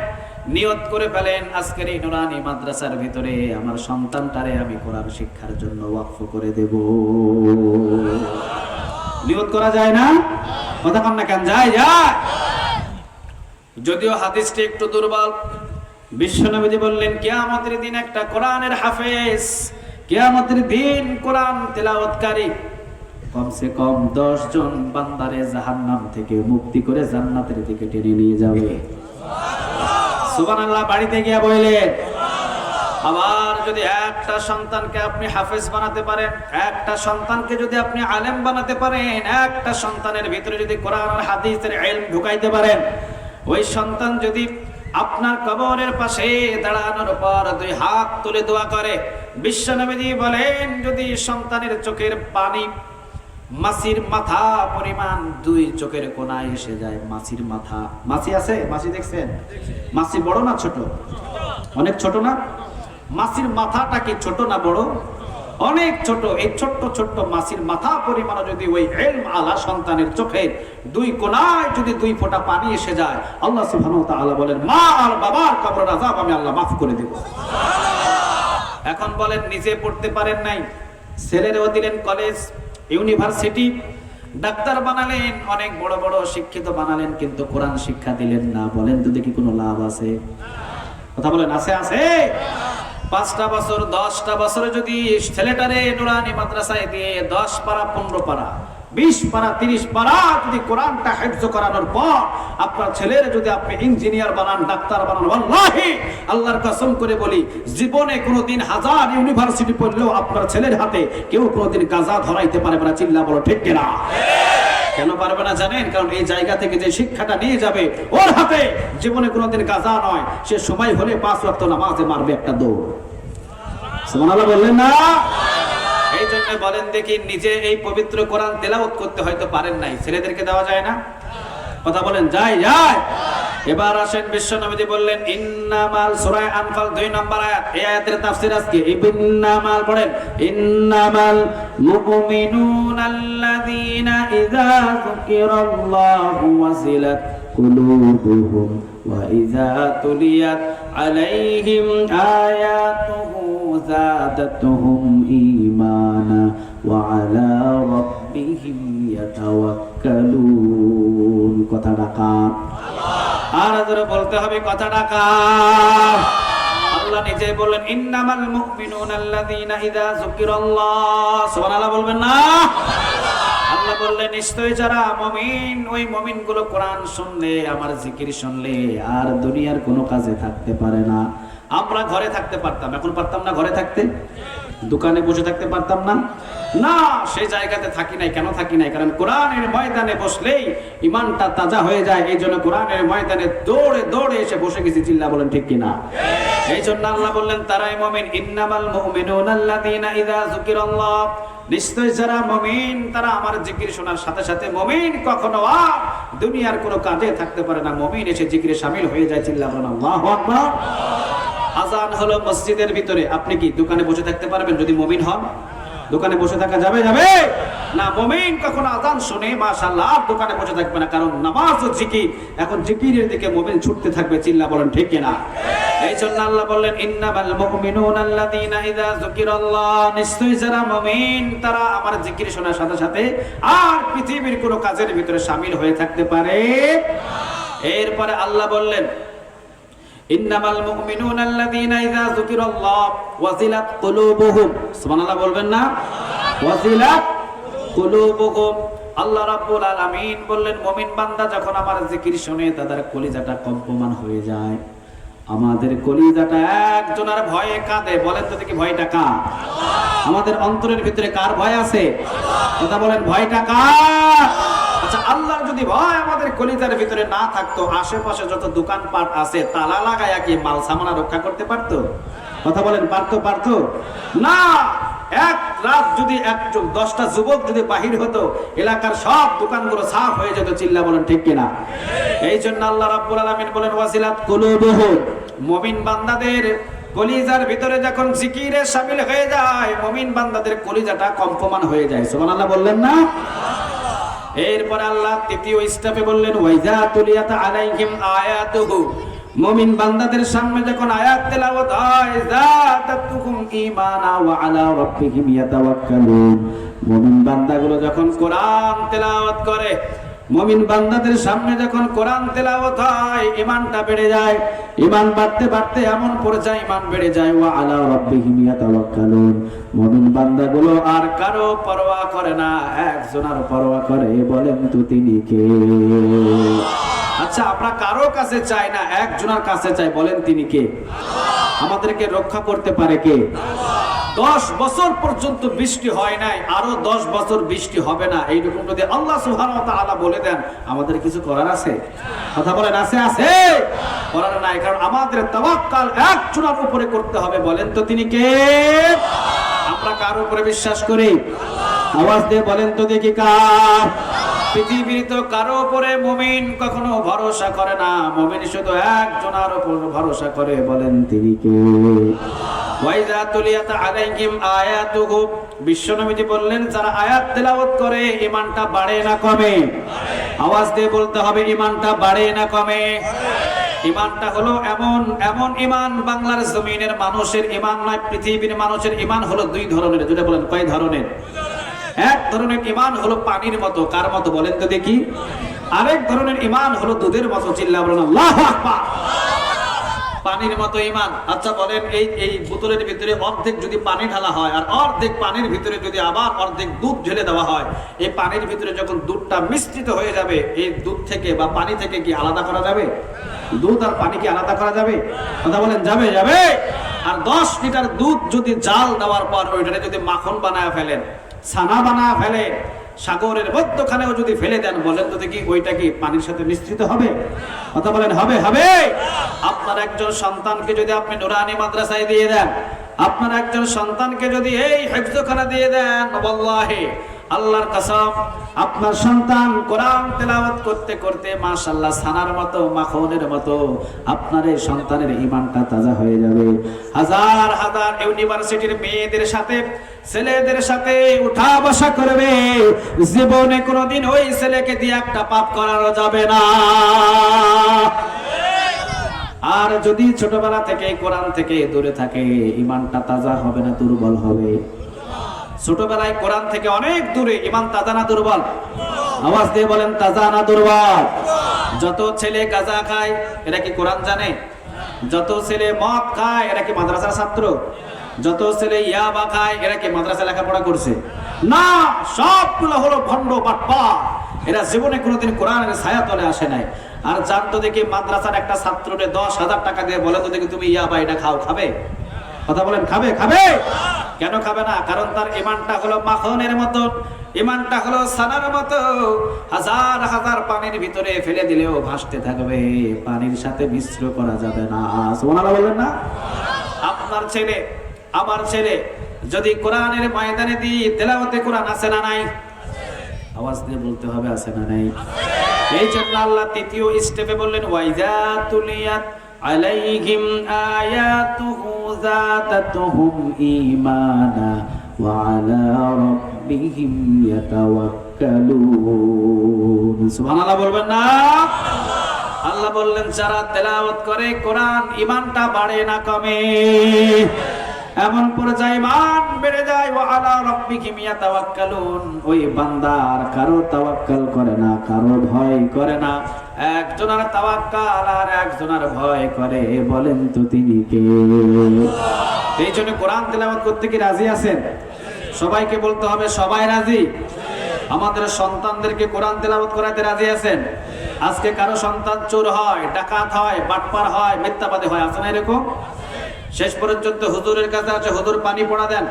নিয়ত করে ফেলেন, আজকের এই নুরানি মাদ্রাসার ভিতরে আমার সন্তানটারে আমি কোরআন শিক্ষার জন্য ওয়াকফ করে দেব। নিয়ত করা যায় না? কথা কন না কেন? যায়। যদিও হাদিসটি একটু দুর্বল, বিশ্বনবী বললেন, কিয়ামতের দিন একটা কোরআনের হাফেজ, কিয়ামতের দিন কোরআন তেলাওয়াতকারী কমসে কম 10 জন বান্দারে জাহান্নাম থেকে মুক্তি করে জান্নাতের দিকে টেনে নিয়ে যাবে। সুবহানাল্লাহ বাড়িতে গিয়ে বললেন। আবার যদি একটা সন্তানকে আপনি হাফেজ বানাতে পারেন, একটা সন্তানকে যদি আপনি আলেম বানাতে পারেন, একটা সন্তানের ভিতরে যদি কোরআন আর হাদিসের ইলম ঢুকাইতে পারেন, ওই সন্তান যদি আপনার কবরের পাশে দাঁড়ানোর পর দুই হাত তুলে দোয়া করে, বিশ্বনবী বলেন যদি সন্তানের চোখের পানি মাছির মাথা পরিমাণ দুই চোখের কোণায় এসে যায়, মাছির মাথা, মাছি আছে, মাছি দেখছেন? মাছি বড় না ছোট? অনেক ছোট না? মাছির মাথাটা কি ছোট না বড়? অনেক ছোট। এই ছোট্ট ছোট্ট মাছির মাথা পরিমাণ যদি ওই ইলম আলা সন্তানের চোখের দুই কোণায় যদি দুই ফোঁটা পানি এসে যায়, আল্লাহ সুবহানাহু ওয়া তাআলা বলেন মা আর বাবার কবরের আযাব আমি আল্লাহ মাফ করে দেব। এখন বলেন নিজে পড়তে পারেন নাই, ছেলেরও দিলেন কলেজ ইউনিভার্সিটি, ডাক্তার বানালেন, অনেক বড় বড় শিক্ষিত বানালেন, কিন্তু কোরআন শিক্ষা দিলেন না। বলেন তো দেখি কোনো লাভ আছে? কথা বলেন আছে? আছে। 5টা বছর 10টা বছরে যদি ছেলেটারে নুরানি মাদ্রাসায় দিয়ে 10 পারা 15 পারা 20 পারা 30 পারা যদি কোরআনটা হিফজ করানোর পর আপনার ছেলের যদি আপনি ইঞ্জিনিয়ার বানান, ডাক্তার বানান, ওয়াল্লাহি আল্লাহর কসম করে বলি জীবনে কোনোদিন 1000 ইউনিভার্সিটি পড়লেও আপনার ছেলের হাতে কেউ কোনোদিন গাজা ধরাইতে পারবে না। চিল্লা বলো ঠিক কিনা? কেন পারবে না জানেন? কারণ এই জায়গা থেকে যে শিক্ষাটা নিয়ে যাবে ওর হাতে জীবনে কোনোদিন গাজা নয়, সে সময় হলে 5 ওয়াক্ত নামাজে মারবে একটা দৌড়। সুবহানাল্লাহ বললেন না? এই জন্য বলেন দেখি, নিজে এই পবিত্র কোরআন তেলাওয়াত করতে হয়তো পারেন নাই, ছেলেদেরকে দেওয়া যায় না? কথা বলেন যায়? যায়। এবার আসেন বিশ্বনবী বললেন ইন্নামাল, সূরা আনফাল 2 নম্বর আয়াত, এই আয়াতের তাফসীর আজকে ইন্নামাল পড়েন, ইন্নামাল মুমিনুনাল্লাযীনা ইযা যুকিরাল্লাহু ওয়াজিলাত কুলুবুহুম ওয়া ইযা তুলিয়াত আলাইহিম আয়াতুহু যাদাতুহুম ঈমানা ওয়া আলা রাব্বিহিম ইয়াতাওয়াক্কালুন। কথা ডাকা আর যারা বলতে হবে কথা ডাকা। আল্লাহ নিজে বললেন ইন্নামাল মুমিনুনাল্লাযীনা ইযা যুকিরাল্লাহ, সুবহানাল্লাহ বলবেন না? আল্লাহ বললেন নিশ্চয়ই যারা মুমিন, ওই মুমিনগুলো কোরআন শুনলে, আমার জিকির শুনলে আর দুনিয়ার কোনো কাজে থাকতে পারে না। আমরা ঘরে থাকতে পারতাম, এখন পারতাম না? ঘরে থাকতে, দোকানে বসে থাকতে পারতাম না? না, সেই জায়গাতে থাকি নাই। কেন থাকি নাই? কারণ কোরআনের ময়দানে বসলেই ইমানটা তাজা হয়ে যায়। এই জন্য কোরআনের ময়দানে দৌড়ে দৌড়ে এসে বসে গেছি। চিল্লা বলেন ঠিক কিনা? এই জন্য আল্লাহ বললেন তারাই মুমিন। ইন্নামাল মুমিনুনাল্লাযীনা ইযা যুকিরাল্লাহ, নিশ্চয় যারা মুমিন তারা আমার জিকির শোনার সাথে সাথে মুমিন কখনো আর দুনিয়ার কোনো কাজে থাকতে পারে না, মুমিন এসে জিকিরে শামিল হয়ে যায়। চিল্লা বলেন আল্লাহু আকবার। আজান হলো মসজিদের ভিতরে, আপনি কি দোকানে বসে থাকতে পারবেন যদি মুমিন হন? দোকানে বসে থাকা যাবে? যাবে না। মুমিন কখনো আজান শুনে মাশাআল্লাহ আর দোকানে বসে থাকবে না, কারণ নামাজ ও জিকির, এখন জিকিরের দিকে মুমিন ছুটতে থাকবে। চিল্লা বলেন ঠিক কিনা? এই জন্য আল্লাহ বললেন ইন্নামাল মুমিনুনাল্লাযীনা ইযা যুকিরাল্লাহ, নিশ্চয়ই যারা মুমিন তারা আমার জিকির শোনার সাথে সাথে আর পৃথিবীর কোনো কাজের ভিতরে শামিল হয়ে থাকতে পারে। এরপরে আল্লাহ বললেন ইন্নামাল মুমিনুনাল্লাযীনা ইযা যুকিরাল্লাহ ওয়াজিলাত কুলুবুহুম, সুবহানাল্লাহ বলবেন না? ওয়াজিলাত কুলুবুহুম। আল্লাহ রাব্বুল আলামিন বললেন মুমিন বান্দা যখন আমার জিকির শুনে তাদের কলিজাটা কম্পমান হয়ে যায়। আমাদের কলিজাটা একজনের ভয়ে কাঁদে। বলেন তো দেখি ভয়টা কার? আমাদের অন্তরের ভিতরে কার ভয় আছে? কথা বলেন ভয়টা কার? আচ্ছা, আল্লাহর যদি ভয় আমাদের কলিজার ভিতরে না থাকতো, আশেপাশে যত দোকানপাট আছে তালা লাগায়া কি মাল সামানা রক্ষা করতে পারতো? কথা বলেন পারতো? পারতো না। এক রাত যদি 10টা যুবক যদি বাহির হতো, এলাকার সব দোকানগুলো সাফ হয়ে যেত। চিল্লা বলেন ঠিক কিনা? এই জন্য আল্লাহ রাব্বুল আলামিন বলেন ওয়াজিলাত কুলুবুহুম, মুমিন বান্দাদের কলিজার ভিতরে যখন জিকিরে শামিল হয়ে যায়, মুমিন বান্দাদের কলিজাটা কম্পমান হয়ে যায়। সুবহানাল্লাহ বললেন না? এরপরে আল্লাহ তৃতীয় স্টেপে বললেন ওয়াইজা তুলিয়াত আলাইহিম আয়াতুহু, মুমিন বান্দাদের সামনে যখন আয়াত তেলাওয়াত হয় যাদাতুহুম ঈমানা ওয়া আলা রাব্বিহিম ইয়াতাওয়াক্কালুন, মুমিন বান্দাগুলো যখন কোরআন তেলাওয়াত করে, মুমিন বান্দাদের সামনে যখন কোরআন তেলাওয়াত হয় ঈমানটা বেড়ে যায়। ঈমান বাড়তে বাড়তে এমন পর্যায়ে ঈমান বেড়ে যায় ওয়া আলা রাব্বিহিম ইয়াতাওয়াক্কালুন, মুমিন বান্দাগুলো আর কারো পরোয়া করে না, একজনের পরোয়া করে। বলেন তো তিনি কে? আচ্ছা, আচ্ছা আমরা কারো কাছে চাই না, একজনের কাছে চাই, বলেন তিনি কে? আমাদেরকে রক্ষা করতে পারে কে? 10 বছর পর্যন্ত বৃষ্টি হয় নাই, আরো 10 বছর বৃষ্টি হবে না, এইরকম যদি আল্লাহ সুবহানাহু ওয়া তাআলা বলে দেন, আমাদের কিছু করার আছে? কথা বলেন, আছে? আছে, করার নাই। কারণ আমাদের তাওয়াক্কাল একজনের উপরে করতে হবে, বলেন তো তিনি কে? আমরা কার উপরে বিশ্বাস করি? আওয়াজ দিয়ে বলেন তো দেখি কার? পৃথিবীর তো কারো উপরে মুমিন কখনো ভরসা করে না, মুমিন শুধু একজনের উপর ভরসা করে, বলেন তিনি কে? ওয়াইযা তুলিয়াত আলাইহিম আয়াতুহু, বিশ্বনবীজি বললেন যারা আয়াত তেলাওয়াত করে ঈমানটা বাড়ে না কমে? আওয়াজ দিয়ে বলতে হবে, ঈমানটা বাড়ে না কমে? ঈমানটা হলো এমন এমন ঈমান, বাংলার জমিনের মানুষের ঈমান নয়, পৃথিবীর মানুষের ঈমান হলো 2 ধরনের। যেটা বলেন কয় ধরনের? এক ধরনের ঈমান হলো পানির মতো, কার মতো বলেন তো দেখি? আরেক ধরনের ঈমান হলো দুধের মতো, চিল্লা বলেন আল্লাহু আকবার। পানির মতো ঈমান। আচ্ছা বলেন, এই বোতলের ভিতরে অর্ধেক যদি পানি ঢালা হয় আর অর্ধেক পানির ভিতরে যদি আবার অর্ধেক দুধ ঢেলে দেওয়া হয়, এই পানির ভিতরে যখন দুধটা মিশ্রিত হয়ে যাবে, এই দুধ থেকে বা পানি থেকে কি আলাদা করা যাবে? দুধ আর পানি কি আলাদা করা যাবে? কথা বলেন, যাবে? যাবে। আর 10 লিটার দুধ যদি জাল দেওয়ার পর ওইটারে যদি মাখন বানায় ফেলেন, ছানা বানায় ফেলেন, সাগরের মধ্যখানেও যদি ফেলে দেন, বলেন তো দেখি ওইটা কি পানির সাথে মিশ্রিত হবে? কথা বলেন, হবে? হবে। আপনার একজন সন্তানকে যদি আপনি নুরানি মাদ্রাসায় দিয়ে দেন, আপনার একজন সন্তানকে যদি এই হিফজখানা দিয়ে দেন, ওয়াল্লাহি আল্লাহর কসম, আপনার সন্তান কোরআন তেলাওয়াত করতে করতে মাশাআল্লাহ ছানার মতো, মাখনের মতো আপনার এই সন্তানের ঈমানটা তাজা হয়ে যাবে। হাজার হাজার ইউনিভার্সিটির মেয়েদের সাথে ছেলেদের সাথে উঠা বসা করবে, জীবনে কোনোদিন ওই ছেলেকে দিয়ে একটা পাপ করানো যাবে না। আর যদি ছোটবেলা থেকে কোরআন থেকে দূরে থাকে, ঈমানটা তাজা হবে না দুর্বল হবে? ছোটবেলায় কোরআন থেকে অনেক দূরে, ঈমান তাজা না দুর্বল? আওয়াজ দিয়ে বলেন, তাজা না দুর্বল? যত ছেলে গাঁজা খায় এরা কি কোরআন জানে? যত ছেলে মদ খায় এরা কি মাদ্রাসার ছাত্র? যত ছেলে ইয়াবা খায় এরা কি মাদ্রাসা লেখাপড়া করছে? না, সবগুলো হলো ভণ্ড বাটপার। এরা জীবনে কোনোদিন কোরআনের ছায়া তলে আসে নাই। আর জানতো দেখি মাদ্রাসার একটা ছাত্রকে 10,000 টাকা দিয়ে বলে তো দেখি তুমি ইয়াবা এটা খাও, খাবে? কথা বলেন, খাবে? খাবে। কেন খাবে না? কারণ তার ঈমানটা হলো মাখনের মতো, ঈমানটা হলো ছানার মতো, হাজার হাজার পানির ভিতরে ফেলে দিলেও ভাসতে থাকবে, পানির সাথে মিশ্র করা যাবে না। সুবহানাল্লাহ বলবেন না? আপনার ছেলে, আমার ছেলে যদি কোরআনের ময়দানে দি তেলাওয়াতে কোরআন আছে না নাই? আওয়াজ দিয়ে বলতে হবে, আছে না নাই? এই জন্য আল্লাহ 3য় স্টেপে বললেন, ওয়াইযা তুলিয়াত আলাইহিম আয়াতুহু যাতাতুহুম ঈমানা ওয়া আলা রাব্বিহিম ইয়াতাওয়াক্কালুন। সুবহানাল্লাহ বলবেন না? আল্লাহ বললেন যারা তেলাওয়াত করে কোরআন, ঈমানটা বাড়ে না কমে? এমন পর্যায়ে ঈমান বেড়ে যায়, ওয়া আলা রাব্বিহিম ইয়াতাওয়াক্কালুন। ওই বান্দার কারো তাওয়াক্কাল করে না, কারো ভয় করে না, একজনের তাওয়াক্কাল আর একজনের ভয় করে, বলেন তো তিনি কে? এই জন্য কোরআন তেলাওয়াত করতে কি রাজি আছেন? সবাইকে বলতে হবে, সবাই রাজি? আমাদের সন্তানদেরকে কোরআন তেলাওয়াত করাতে রাজি আছেন? আজকে কারো সন্তান চোর হয়, ডাকাত হয়, বাটপার হয়, মিথ্যাবাদী হয়, আছে না এরকম? শেষ পর্যন্ত হুজুরের কাছে আছে, হুজুর পানি পড়া দেন,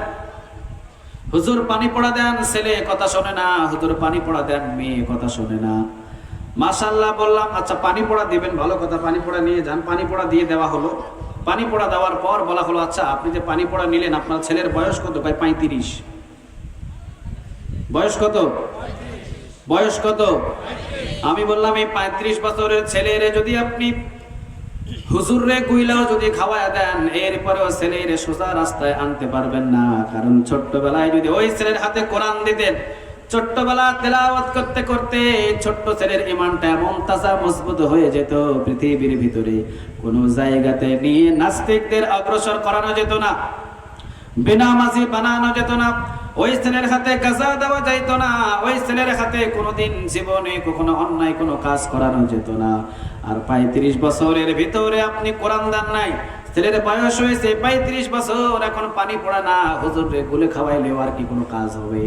হুজুর পানি পড়া দেন, ছেলে কথা শোনে না, হুজুর পানি পড়া দেন, মেয়ে কথা শোনে না। মাশাআল্লাহ বললাম, আচ্ছা পানি পড়া দিবেন, ভালো কথা, পানি পড়া নিয়ে যান। পানি পড়া দিয়ে দেওয়া হলো। পানি পড়া দেওয়ার পর বলা হলো, আচ্ছা আপনি যে পানি পড়া নিলেন, আপনার ছেলের বয়স কত? ভাই 35। বয়স কত? বয়স কত? আমি বললাম এই 35 বছরের ছেলেরে যদি আপনি হুজুরে কইলাও যদি খাওয়ায় দেন, এরপরেও ছেলের সোজা রাস্তায় আনতে পারবেন না। কারণ ছোট্টবেলায় যদি ওই ছেলের হাতে কোরআন দিতেন, ছোট্টবেলা তেলাওয়াত করতে করতে ছোট্ট ছেলের ঈমানটা এমন তাজা মজবুত হয়ে যেত, পৃথিবীর ভিতরে কোন জায়গাতে নিয়ে নাস্তিকদের অগ্রসর করানো যেত না, বেনামাজি বানানো যেত না, ওই ছেলের হাতে গাঁজা দেওয়া যাইত না, ওই ছেলের হাতে কোনোদিন জীবনে কখনো অন্যায় কোনো কাজ করানো যেত না। আর 35 বছরের ভিতরে আপনি কোরআন দেন নাই, ছেলের বয়স হয়েছে 35 বছর, এখন পানি পড়া না, হুজুরে গুলে খাওয়াইলেও আর কি কোনো কাজ হবে?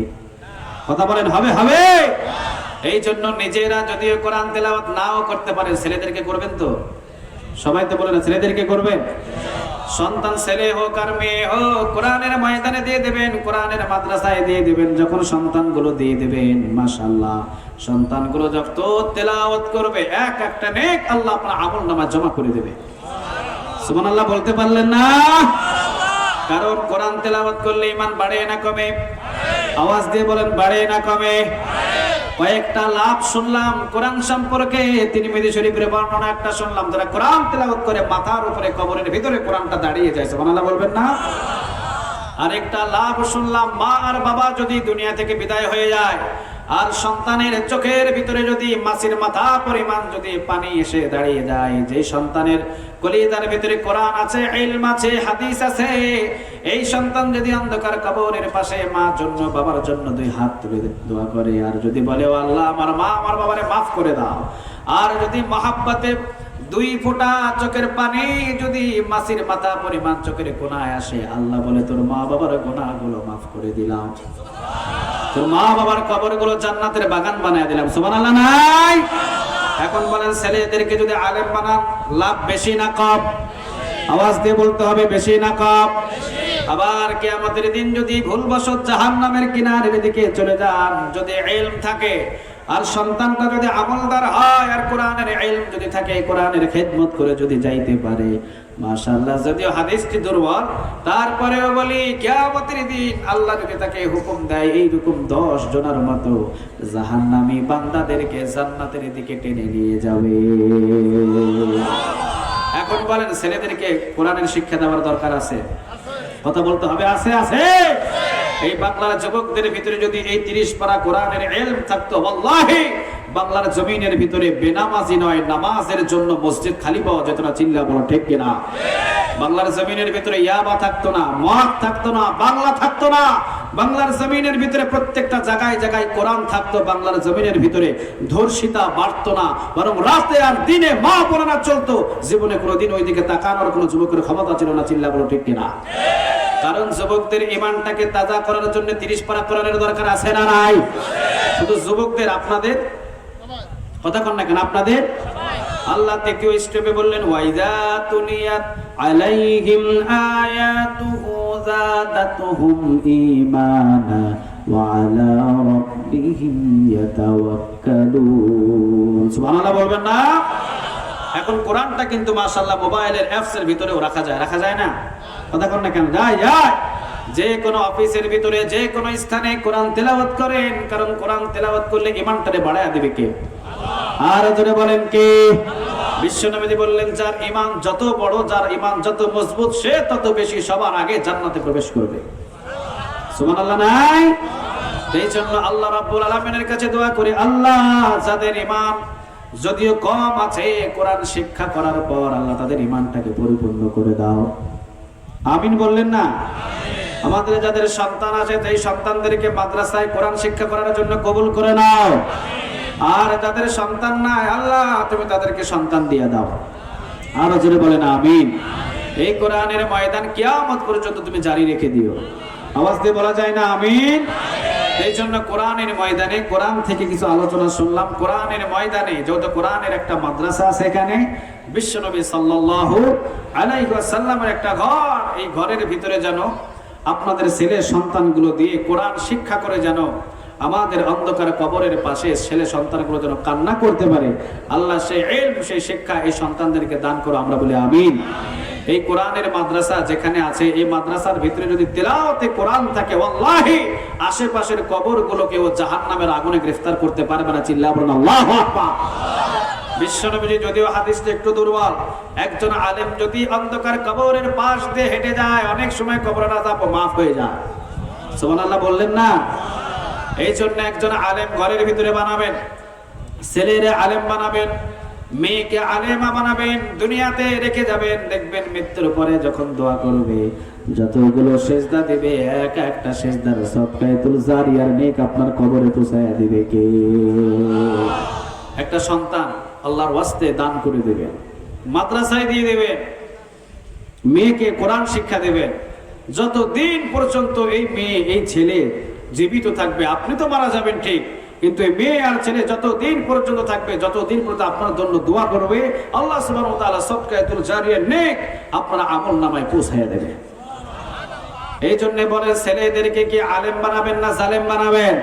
কথা বলেন, হবে? হবে। এই জন্য নিজেরা যদিও কোরআন তেলাওয়াত নাও করতে পারে, ছেলেদেরকে করবেন তো? সবাই তো বলে না, ছেলেদেরকে করবেন। সন্তান ছেলে হোক আর মেয়ে হোক, কোরআনের ময়দানে দিয়ে দেবেন, কোরআনের মাদ্রাসায় দিয়ে দেবেন। যখন সন্তানগুলো দিয়ে দেবেন, মাশাআল্লাহ, সন্তানগুলো যত তেলাওয়াত করবে এক একটা নেক আল্লাহ আপনার আমলনামায় জমা করে দেবে। সুবহানাল্লাহ বলতে পারলেন না? কারণ কোরআন তেলাওয়াত করলে ঈমান বাড়ে না কমে? আওয়াজ দিয়ে বলেন, বাড়ে না কমে? কয়েকটা লাভ শুনলাম কোরআন সম্পর্কে। তিরমিজি শরীফের বর্ণনা একটা শুনলাম, যারা কোরআন তেলাওয়াত করে মাথার উপরে কবরের ভিতরে কোরআনটা দাঁড়িয়ে যায়। সুবহানাল্লাহ বলবেন না? আরেকটা লাভ শুনলাম, মা আর বাবা যদি দুনিয়া থেকে বিদায় হয়ে যায় আর সন্তানের চোখের ভিতরে যদি মাছের মাথা পরিমাণ যদি পানি এসে দাঁড়িয়ে যায়, যে সন্তানের কলিজার ভিতরে কোরআন আছে, ইলম আছে, হাদিস আছে, এই সন্তান যদি অন্ধকার কবরের পাশে মার জন্য বাবার জন্য দুই হাত তুলে দোয়া করে আর যদি বলে, ও আল্লাহ আমার মা আমার বাবারে মাফ করে দাও, আর যদি মহাব্বতে দুই ফোঁটা চোখের পানি যদি মাছের মাথা পরিমাণ চোখের কোনায় আসে, আল্লাহ বলে তোর মা বাবার গুনাহগুলো মাফ করে দিলাম, তোর মা বাবার কবরগুলো জান্নাতের বাগান বানায় দিলাম। সুবহানাল্লাহ নাই? এখন বলেন, ছেলেদেরকে যদি আলেম বানান লাভ বেশি না কম? আওয়াজ দিয়ে বলতে হবে, বেশি না কম? আবার কিয়ামতের দিন যদি ভুলবশত জাহান্নামের কিনারের দিকে চলে যান, যদি ইলম থাকে আর সন্তানটা যদি আমলদার হয় আর কোরআনের ইলম যদি থাকে, কোরআনের খেদমত করে যদি যাইতে পারে, মাশাআল্লাহ, যদিও হাদিসটি দুর্বল, তারপরেও বলি কিয়ামতের দিন আল্লাহ যদি তাকে হুকুম দেয়, এইরকম 10 জনের মতো জাহান্নামী বান্দাদেরকে জান্নাতের দিকে টেনে নিয়ে যাবে। এখন বলেন, ছেলেদেরকে কোরআনের শিক্ষা দেওয়ার দরকার আছে? কথা বলতে হবে, আছে আছে। এই বাংলার যুবকদের ভিতরে যদি এই 30 পারা কোরআনের ইলম থাকতো, ওয়াল্লাহি বাংলার জমিনের ভিতরে বেনামাজি নয়, নামাজের জন্য মসজিদ খালি পাওয়া যেত না। চিল্লা বলো ঠিক কিনা? বাংলার জমিনের ভিতরে ইয়াবা থাকতো না, মদ থাকতো না, বাংলা থাকতো না। বাংলার জমিনের ভিতরে প্রত্যেকটা জায়গায় জায়গায় কোরআন থাকতো। বাংলার জমিনের ভিতরে ধর্ষিতা বাড়তো না, বরং রাতে আর দিনে মা বোনেরা চলতো। জীবনে কোনোদিন ওইদিকে তাকানোর কোনো যুবকের ক্ষমতা ছিল না। চিল্লা বলো ঠিক কিনা? কারণ যুবকদের ঈমানটাকে তাজা করার জন্য 30 পারা কোরআনের দরকার আছে না নাই? শুধু যুবকদের, আপনাদের কথা কন না কেন? আপনাদের আল্লাহ থেকে স্টেপে বললেন, ওয়াইদা তুনিয়াত আলাইহিম আয়াতুহু যাদাতুহুম ঈমানা ওয়া আলা রাব্বিহিম ইয়াতাওয়াক্কালুন। সুবহানাল্লাহ বলবেন না? এখন কোরআনটা কিন্তু মাশাআল্লাহ মোবাইলের অ্যাপস এর ভিতরেও রাখা যায়, রাখা যায় না? কথা কন না কেন? যায় যায়। যে কোনো অফিসের ভিতরে, যে কোনো স্থানে কোরআন তেলাওয়াত করেন, কারণ কোরআন তেলাওয়াত করলে ঈমানটাকে বাড়ায় দিবে কে? আর জোরে বলেন কে? বিশ্বনবী বললেন, যার ঈমান যত বড়, যার ঈমান যত মজবুত, সে তত বেশি সবার আগে জান্নাতে প্রবেশ করবে। সুবহানাল্লাহ নাই? এই জন্য আল্লাহ রাব্বুল আলামিনের কাছে দোয়া করি, আল্লাহ যাদের ঈমান যদিও কম আছে, কোরআন শিক্ষা করার পর আল্লাহ তাদের ঈমানটাকে পরিপূর্ণ করে দাও। আমিন বললেন না? আমাদের যাদের সন্তান আছে, সেই সন্তানদেরকে মাদ্রাসায় কোরআন শিক্ষা করার জন্য কবুল করে নাও। আর যাদের সন্তান নাই, আল্লাহ তুমি তাদেরকে সন্তান দিয়ে দাও। আরো জোরে বলেন আমিন। এই কোরআনের ময়দান কিয়ামত পর্যন্ত তুমি জারি রেখে দিও। আওয়াজ দিয়ে বলা যায় না আমিন? এই জন্য কোরআনের ময়দানে কোরআন থেকে কিছু আলোচনা শুনলাম। কোরআনের ময়দানে যেহেতু কোরআনের একটা মাদ্রাসা আছে, এখানে বিশ্বনবী সাল্লাল্লাহু আলাইহি ওয়াসাল্লামের একটা ঘর, এই ঘরের ভিতরে যেন আপনাদের ছেলে সন্তানগুলো দিয়ে কোরআন শিক্ষা করে, যেন আমাদের অন্ধকার কবরের পাশে ছেলে সন্তানগুলো যেন কান্না করতে পারে। আল্লাহ সেই ইলম, সেই শিক্ষা এই সন্তানদেরকে দান করো, আমরা বলি আমিন। এই কোরআনের মাদ্রাসা যেখানে আছে, এই মাদ্রাসার ভিতরে যদি তেলাওয়াতে কোরআন থাকে, ওয়াল্লাহি আশেপাশের কবরগুলোকে ও জাহান্নামের আগুনে গ্রেফতার করতে পারবে না। চিল্লা বলেন আল্লাহু আকবার। বিশ্বনবী যদিও হাদিসটা একটু দুর্বল, একজন আলেম যদি অন্ধকার কবরের পাশ দিয়ে হেঁটে যায়, অনেক সময় কবরের আযাব মাফ হয়ে যায়। সুবহানাল্লাহ বললেন না? এই জন্য একজন আলেম ঘরের ভিতরে বানাবেন, ছেলেরে আলেম বানাবেন, মেয়েকে আলেমা বানাবেন, দুনিয়াতে রেখে যাবেন। দেখবেন মৃত্যুর পরে যখন দোয়া করবে, যতগুলো সেজদা দিবে, এক একটা সেজদার সদকাতুল জারিয়ার নেক আপনার কবরে পৌঁছায়া দিবে কে? একটা সন্তান আল্লাহর ওয়াস্তে দান করে দেবেন, মাদ্রাসায় দিয়ে দেবেন, মেয়েকে কোরআন শিক্ষা দেবেন। যতদিন পর্যন্ত এই মেয়ে, এই ছেলে জীবিত থাকবে, আপনি তো মারা যাবেন ঠিক, কিন্তু এই মেয়ে আর ছেলে যতদিন পর্যন্ত থাকবে, যতদিন পর্যন্ত আপনার জন্য দোয়া করবে, আল্লাহ সুবহানাহু ওয়া তাআলা সদকাতুল জারিয়া নেক আপনার আমলনামায় পৌঁছায় দেবে। এই জন্য বলে ছেলেদেরকে কি আলেম বানাবেন না জালেম বানাবেন?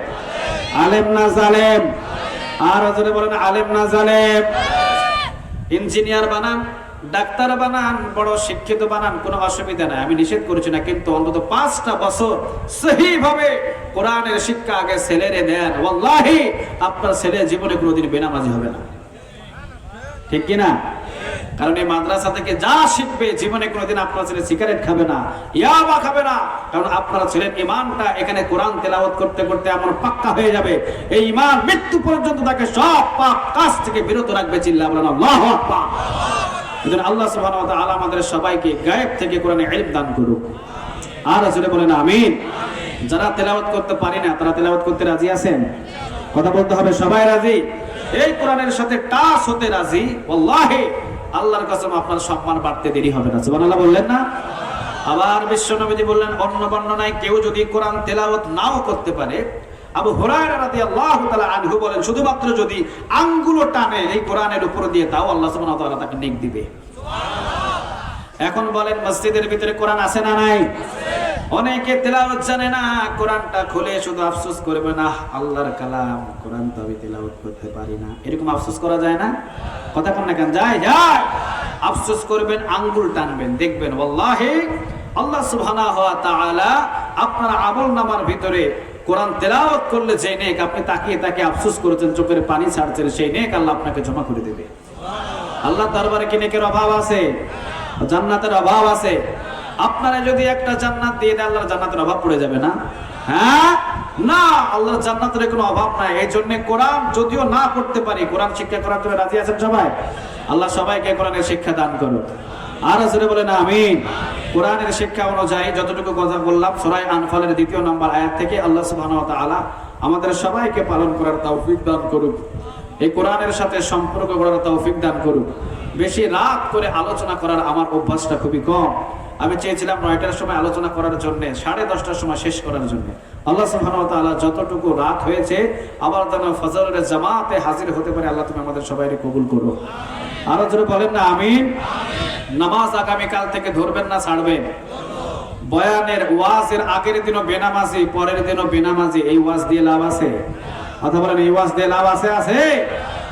আলেম না জালেম? আর যদি বলেন আলেম না জালেম? ইঞ্জিনিয়ার বানান, ডাক্তার বানান, বড় শিক্ষিত বানান, কোনো অসুবিধা নাই, আমি নিষেধ করছি না, কিন্তু অন্তত 5টা বছর সহিভাবে কোরআনের শিক্ষা আগে ছেলেরে দেন। ওয়াল্লাহি আপনার ছেলে জীবনে কোনোদিন বেনামাজি হবে না, ঠিক কিনা? কারণ এই মাদ্রাসা থেকে যা শিখবে জীবনে কোনোদিন আপনার ছেলে সিগারেট খাবে না, ইয়াবা খাবে না, কারণ আপনার ছেলের ঈমানটা এখানে কোরআন তেলাওয়াত করতে করতে এমন পাক্কা হয়ে যাবে, এই ঈমান মৃত্যু পর্যন্ত তাকে সব পাপ কাজ থেকে বিরত রাখবে। চিল্লা বলেন আল্লাহু আকবার। এজন্য আল্লাহ সুবহানাহু ওয়া তাআলা আমাদের সবাইকে গায়েব থেকে কোরআনে ইলম দান করুক। আর আসলে বলেন আমিন। যারা তেলাওয়াত করতে পারি না তারা তেলাওয়াত করতে রাজি আছেন? কথা বলতে হবে, সবাই রাজি? এই কোরআনের সাথে টাচ হতে রাজি? ওয়াল্লাহি আল্লাহর কসম আপনার সম্মান বাড়তে দেরি হবে না। সুবহানাল্লাহ বললেন না? আবার বিশ্বনবী বললেন অন্য বর্ণনায় কেউ যদি কোরআন তেলাওয়াত নাও করতে পারে, আবু হুরায়রা রাদিয়াল্লাহু তাআলা আনহু বলেন শুধুমাত্র যদি আঙ্গুলো টানে এই কোরআনের উপর দিয়ে, তাও আল্লাহ সুবহানাহু ওয়া তাআলা তাকে নেক দিবে। সুবহানাল্লাহ। এখন বলেন মসজিদের ভিতরে কোরআন আছে না নাই? অনেকে তেলাওয়াত জানে না, কোরআনটা খুলে শুধু আফসোস করবে না, আল্লাহর কালাম, কোরআন তো আমি তেলাওয়াত করতে পারি না, এরকম আফসোস করা যায় না? কথা কোন না কেন? যায় যায়। আফসোস করবেন, আঙ্গুল টানবেন, দেখবেন ওয়াল্লাহি আল্লাহ সুবহানাহু ওয়া তাআলা আপনার আমলনামার ভিতরে কোরআন তেলাওয়াত করলে যে নেক আপনি তাকিয়ে তাকিয়ে আফসোস করেছেন, চোখের পানি ছাড়ছেন, সেই নেক আল্লাহ আপনাকে জমা করে দেবে। আল্লাহর দরবারে কি নেকের অভাব আছে? জান্নাতের অভাব আছে? আপনারা যদি একটা জান্নাত দিয়ে দেয় আল্লাহর জান্নাতের অভাব পড়ে যাবে না? হ্যাঁ না, আল্লাহর জান্নাতের কোনো অভাব নাই। এই জন্য কোরআন যদিও না পড়তে পারি, কোরআন শিক্ষা করার জন্য রাজি আছেন সবাই? আল্লাহ সবাইকে কোরআনের শিক্ষা দান করুন। আর আসলে বলেন আমিন। কোরআনের শিক্ষা অনুযায়ী যতটুকু কথা বললাম সূরা আনফালের 2 নম্বর আয়াত থেকে, আল্লাহ সুবহানাহু ওয়া তাআলা আমাদের সবাইকে পালন করার তৌফিক দান করুক, এই কোরআনের সাথে সম্পর্ক করার তৌফিক দান করুক। বেশি রাত করে আলোচনা করার আমার অভ্যাসটা খুবই কম। আমি চেয়েছিলাম 9টার সময় আলোচনা করার জন্য, 10:30টার সময় শেষ করার জন্য। আল্লাহ সুবহানাহু ওয়া তাআলা যতটুকু রাত হয়েছে আবার যেন ফজরের জামাতে হাজির হতে পারে, আল্লাহ তুমি আমাদের সবাইকে কবুল করো। আরো জোরে বলেন না আমিন। নামাজ আগামীকাল থেকে ধরবেন না ছাড়বেন? বয়ানের ওয়াজের আগের দিনও বেনামাজি, পরের দিনও বেনামাজি, এই ওয়াজ দিয়ে লাভ আছে? কথা বলেন, এই ওয়াজ দিয়ে লাভ আছে? আছে।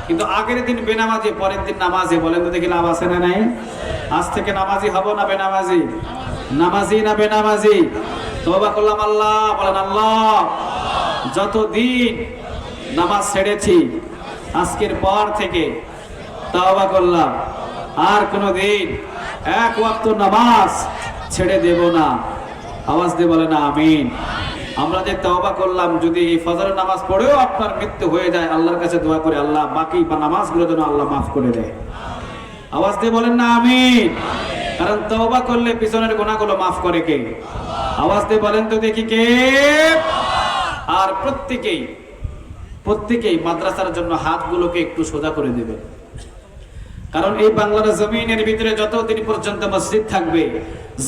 কিন্তু আগের দিন বেনামাজি, পরের দিন নামাজি, বলেন তো দেখি লাভ আছে না নাই? আজ থেকে নামাজি হব না বেনামাজি? নামাজি না বেনামাজি? তওবা করলাম আল্লাহ, বলেন আল্লাহ। যতদিন নামাজ ছেড়েছি আজকের পর থেকে তওবা করলাম, আর কোনদিন এক ওয়াক্ত নামাজ ছেড়ে দেব না। আওয়াজ দিয়ে বলেন আমিন। আমরা যে তওবা করলাম, যদি এই ফজরের নামাজ পড়েও আপনার মৃত্যু হয়ে যায়, আল্লাহর কাছে দোয়া করে আল্লাহ বাকি নামাজগুলো যেন আল্লাহ মাফ করে দেয়। আওয়াজ দিয়ে বলেন না আমিন। কারণ তওবা করলে পিছনের গুনাহগুলো মাফ করে কে? আওয়াজ দিয়ে বলেন তো দেখি কে? আর প্রত্যেকেই মাদ্রাসার জন্য হাতগুলোকে একটু সোজা করে দেবে। কারণ এই বাংলার জমিনের ভিতরে যতদিন পর্যন্ত মসজিদ থাকবে,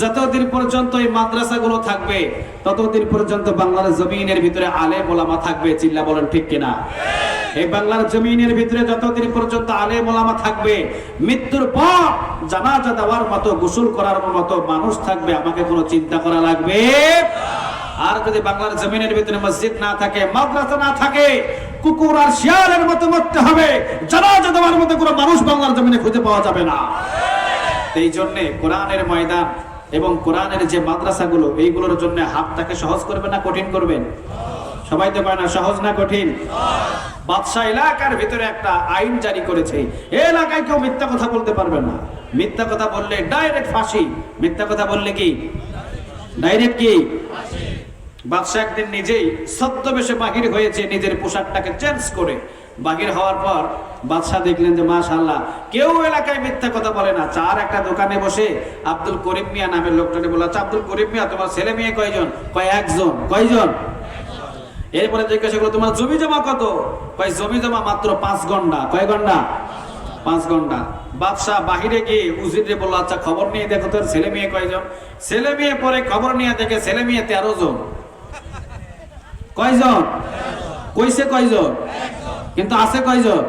যতদিন পর্যন্ত এই মাদ্রাসাগুলো থাকবে, ততদিন পর্যন্ত বাংলার জমিনের ভিতরে আলেম ওলামা থাকবে। চিল্লা বলেন ঠিক কিনা? এই বাংলার জমিনের ভিতরে যতদিন পর্যন্ত আলেম ওলামা থাকবে, মৃত্যুর পর জানাজা দেওয়ার মতো, গোসল করার মতো মানুষ থাকবে, আমাকে কোনো চিন্তা করা লাগবে। আর যদি বাংলার জমিনের ভিতরে মসজিদ না থাকে, মাদ্রাসা না থাকে, কুকুর আর শিয়ালের মতো মরতে হবে, জানাজা দেওয়ার মতো কোনো মানুষ বাংলার জমিনে খুঁজে পাওয়া যাবে না। এই জন্য কোরআনের ময়দান এবং কোরআনের যে মাদ্রাসাগুলো, এইগুলোর জন্য হাতটাকে সহজ করবেন না কঠিন করবেন? সবাই তো পায় না, সহজ না কঠিন? বাদশাহ এলাকার ভিতরে একটা আইন জারি করেছে, এই এলাকায় কেউ মিথ্যা কথা বলতে পারবে না। মিথ্যা কথা বললে ডাইরেক্ট ফাঁসি। মিথ্যা কথা বললে কি ডাইরেক্ট কি? বাদশাহ একদিন নিজেই ছদ্মবেশে বাহির হয়েছে, নিজের পোশাকটাকে চেঞ্জ করে বাহির হওয়ার পর বাদশাহ দেখলেন যে মাশাআল্লাহ কেউ এলাকায় মিথ্যা কথা বলে না। চার একটা দোকানে বসে আব্দুল করিম মিয়া নামের লোকটাকে বলা, আব্দুল করিম মিয়া তোমার ছেলে মেয়ে কয়জন? কয় একজন। কয়জন? এরপরে জিজ্ঞাসা করলো তোমার জমি জমা কত? কয় জমি জমা মাত্র 5 গন্ডা। কয় গন্ডা? 5 গন্ডা। বাদশাহ বাহিরে গিয়ে উজিরে বলল আচ্ছা খবর নিয়ে দেখো তোর ছেলে মেয়ে কয়জন? ছেলে মেয়ে পরে খবর নিয়ে দেখে ছেলে মেয়ে 13 জন। কয়জন? কইছে কয়জন? কিন্তু আছে কয়জন?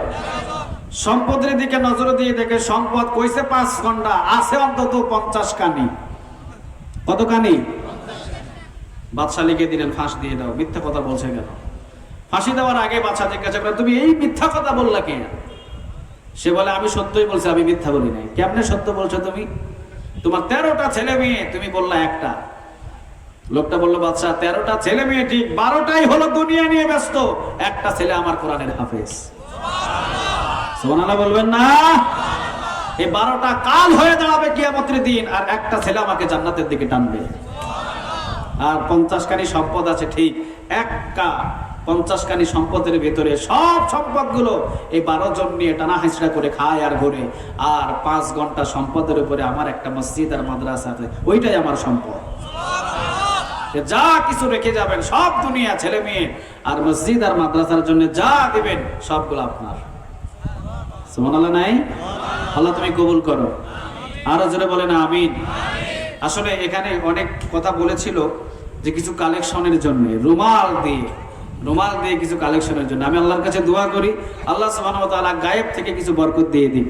সম্পদের দিকে নজর দিয়ে দেখে সম্পদ কইছে 5 ঘন্টা, আছে অন্তত 50 কানি। কত কানি? বাদশা লিখে দিলেন ফাঁস দিয়ে দাও। মিথ্যা কথা বলছে কেন? ফাঁসি দেওয়ার আগে বাদশা জিজ্ঞাসা করে তুমি এই মিথ্যা কথা বললা কেন? সে বলে আমি সত্যই বলছি, আমি মিথ্যা বলি নাই। কেমনে সত্য বলছো তুমি? তোমার 13টা ছেলে মেয়ে, তুমি বললা একটা। লোকটা বললো বাদশা 13টা ছেলে মেয়ে ঠিক, 12টাই হলো দুনিয়া নিয়ে ব্যস্ত, একটা ছেলে আমার কোরআনের হাফেজ। সুবহানাল্লাহ বলবেন না? এই 12টা কাল হয়ে দাঁড়াবে কিয়ামতের দিন, আর একটা ছেলে আমাকে জান্নাতের দিকে টানবে। আর 50 কানি সম্পদ আছে ঠিক, একটা 50 কানি সম্পদের ভেতরে সব সম্পদগুলো এই 12 জন নিয়ে টানা হাঁচড়া করে খায় আর ঘোরে। আর 5 ঘন্টা সম্পদের উপরে আমার একটা মসজিদ আর মাদ্রাসা আছে, ওইটাই আমার সম্পদ। যা কিছু রেখে যাবেন সব দুনিয়া, ছেলে মেয়ে আর মসজিদ আর মাদ্রাসার জন্য যা দিবেন সবগুলো আপনার। সুবহানাল্লাহ নাই? আল্লাহ তুমি কবুল করো। আরো জোরে বলেন আমিন। আসলে এখানে অনেক কথা বলেছিল যে কিছু কালেকশনের জন্য, রুমাল দিয়ে কিছু কালেকশনের জন্য। আমি আল্লাহর কাছে দোয়া করি আল্লাহ সুবহানাহু ওয়া তাআলা গায়েব থেকে কিছু বরকত দিয়ে দিন।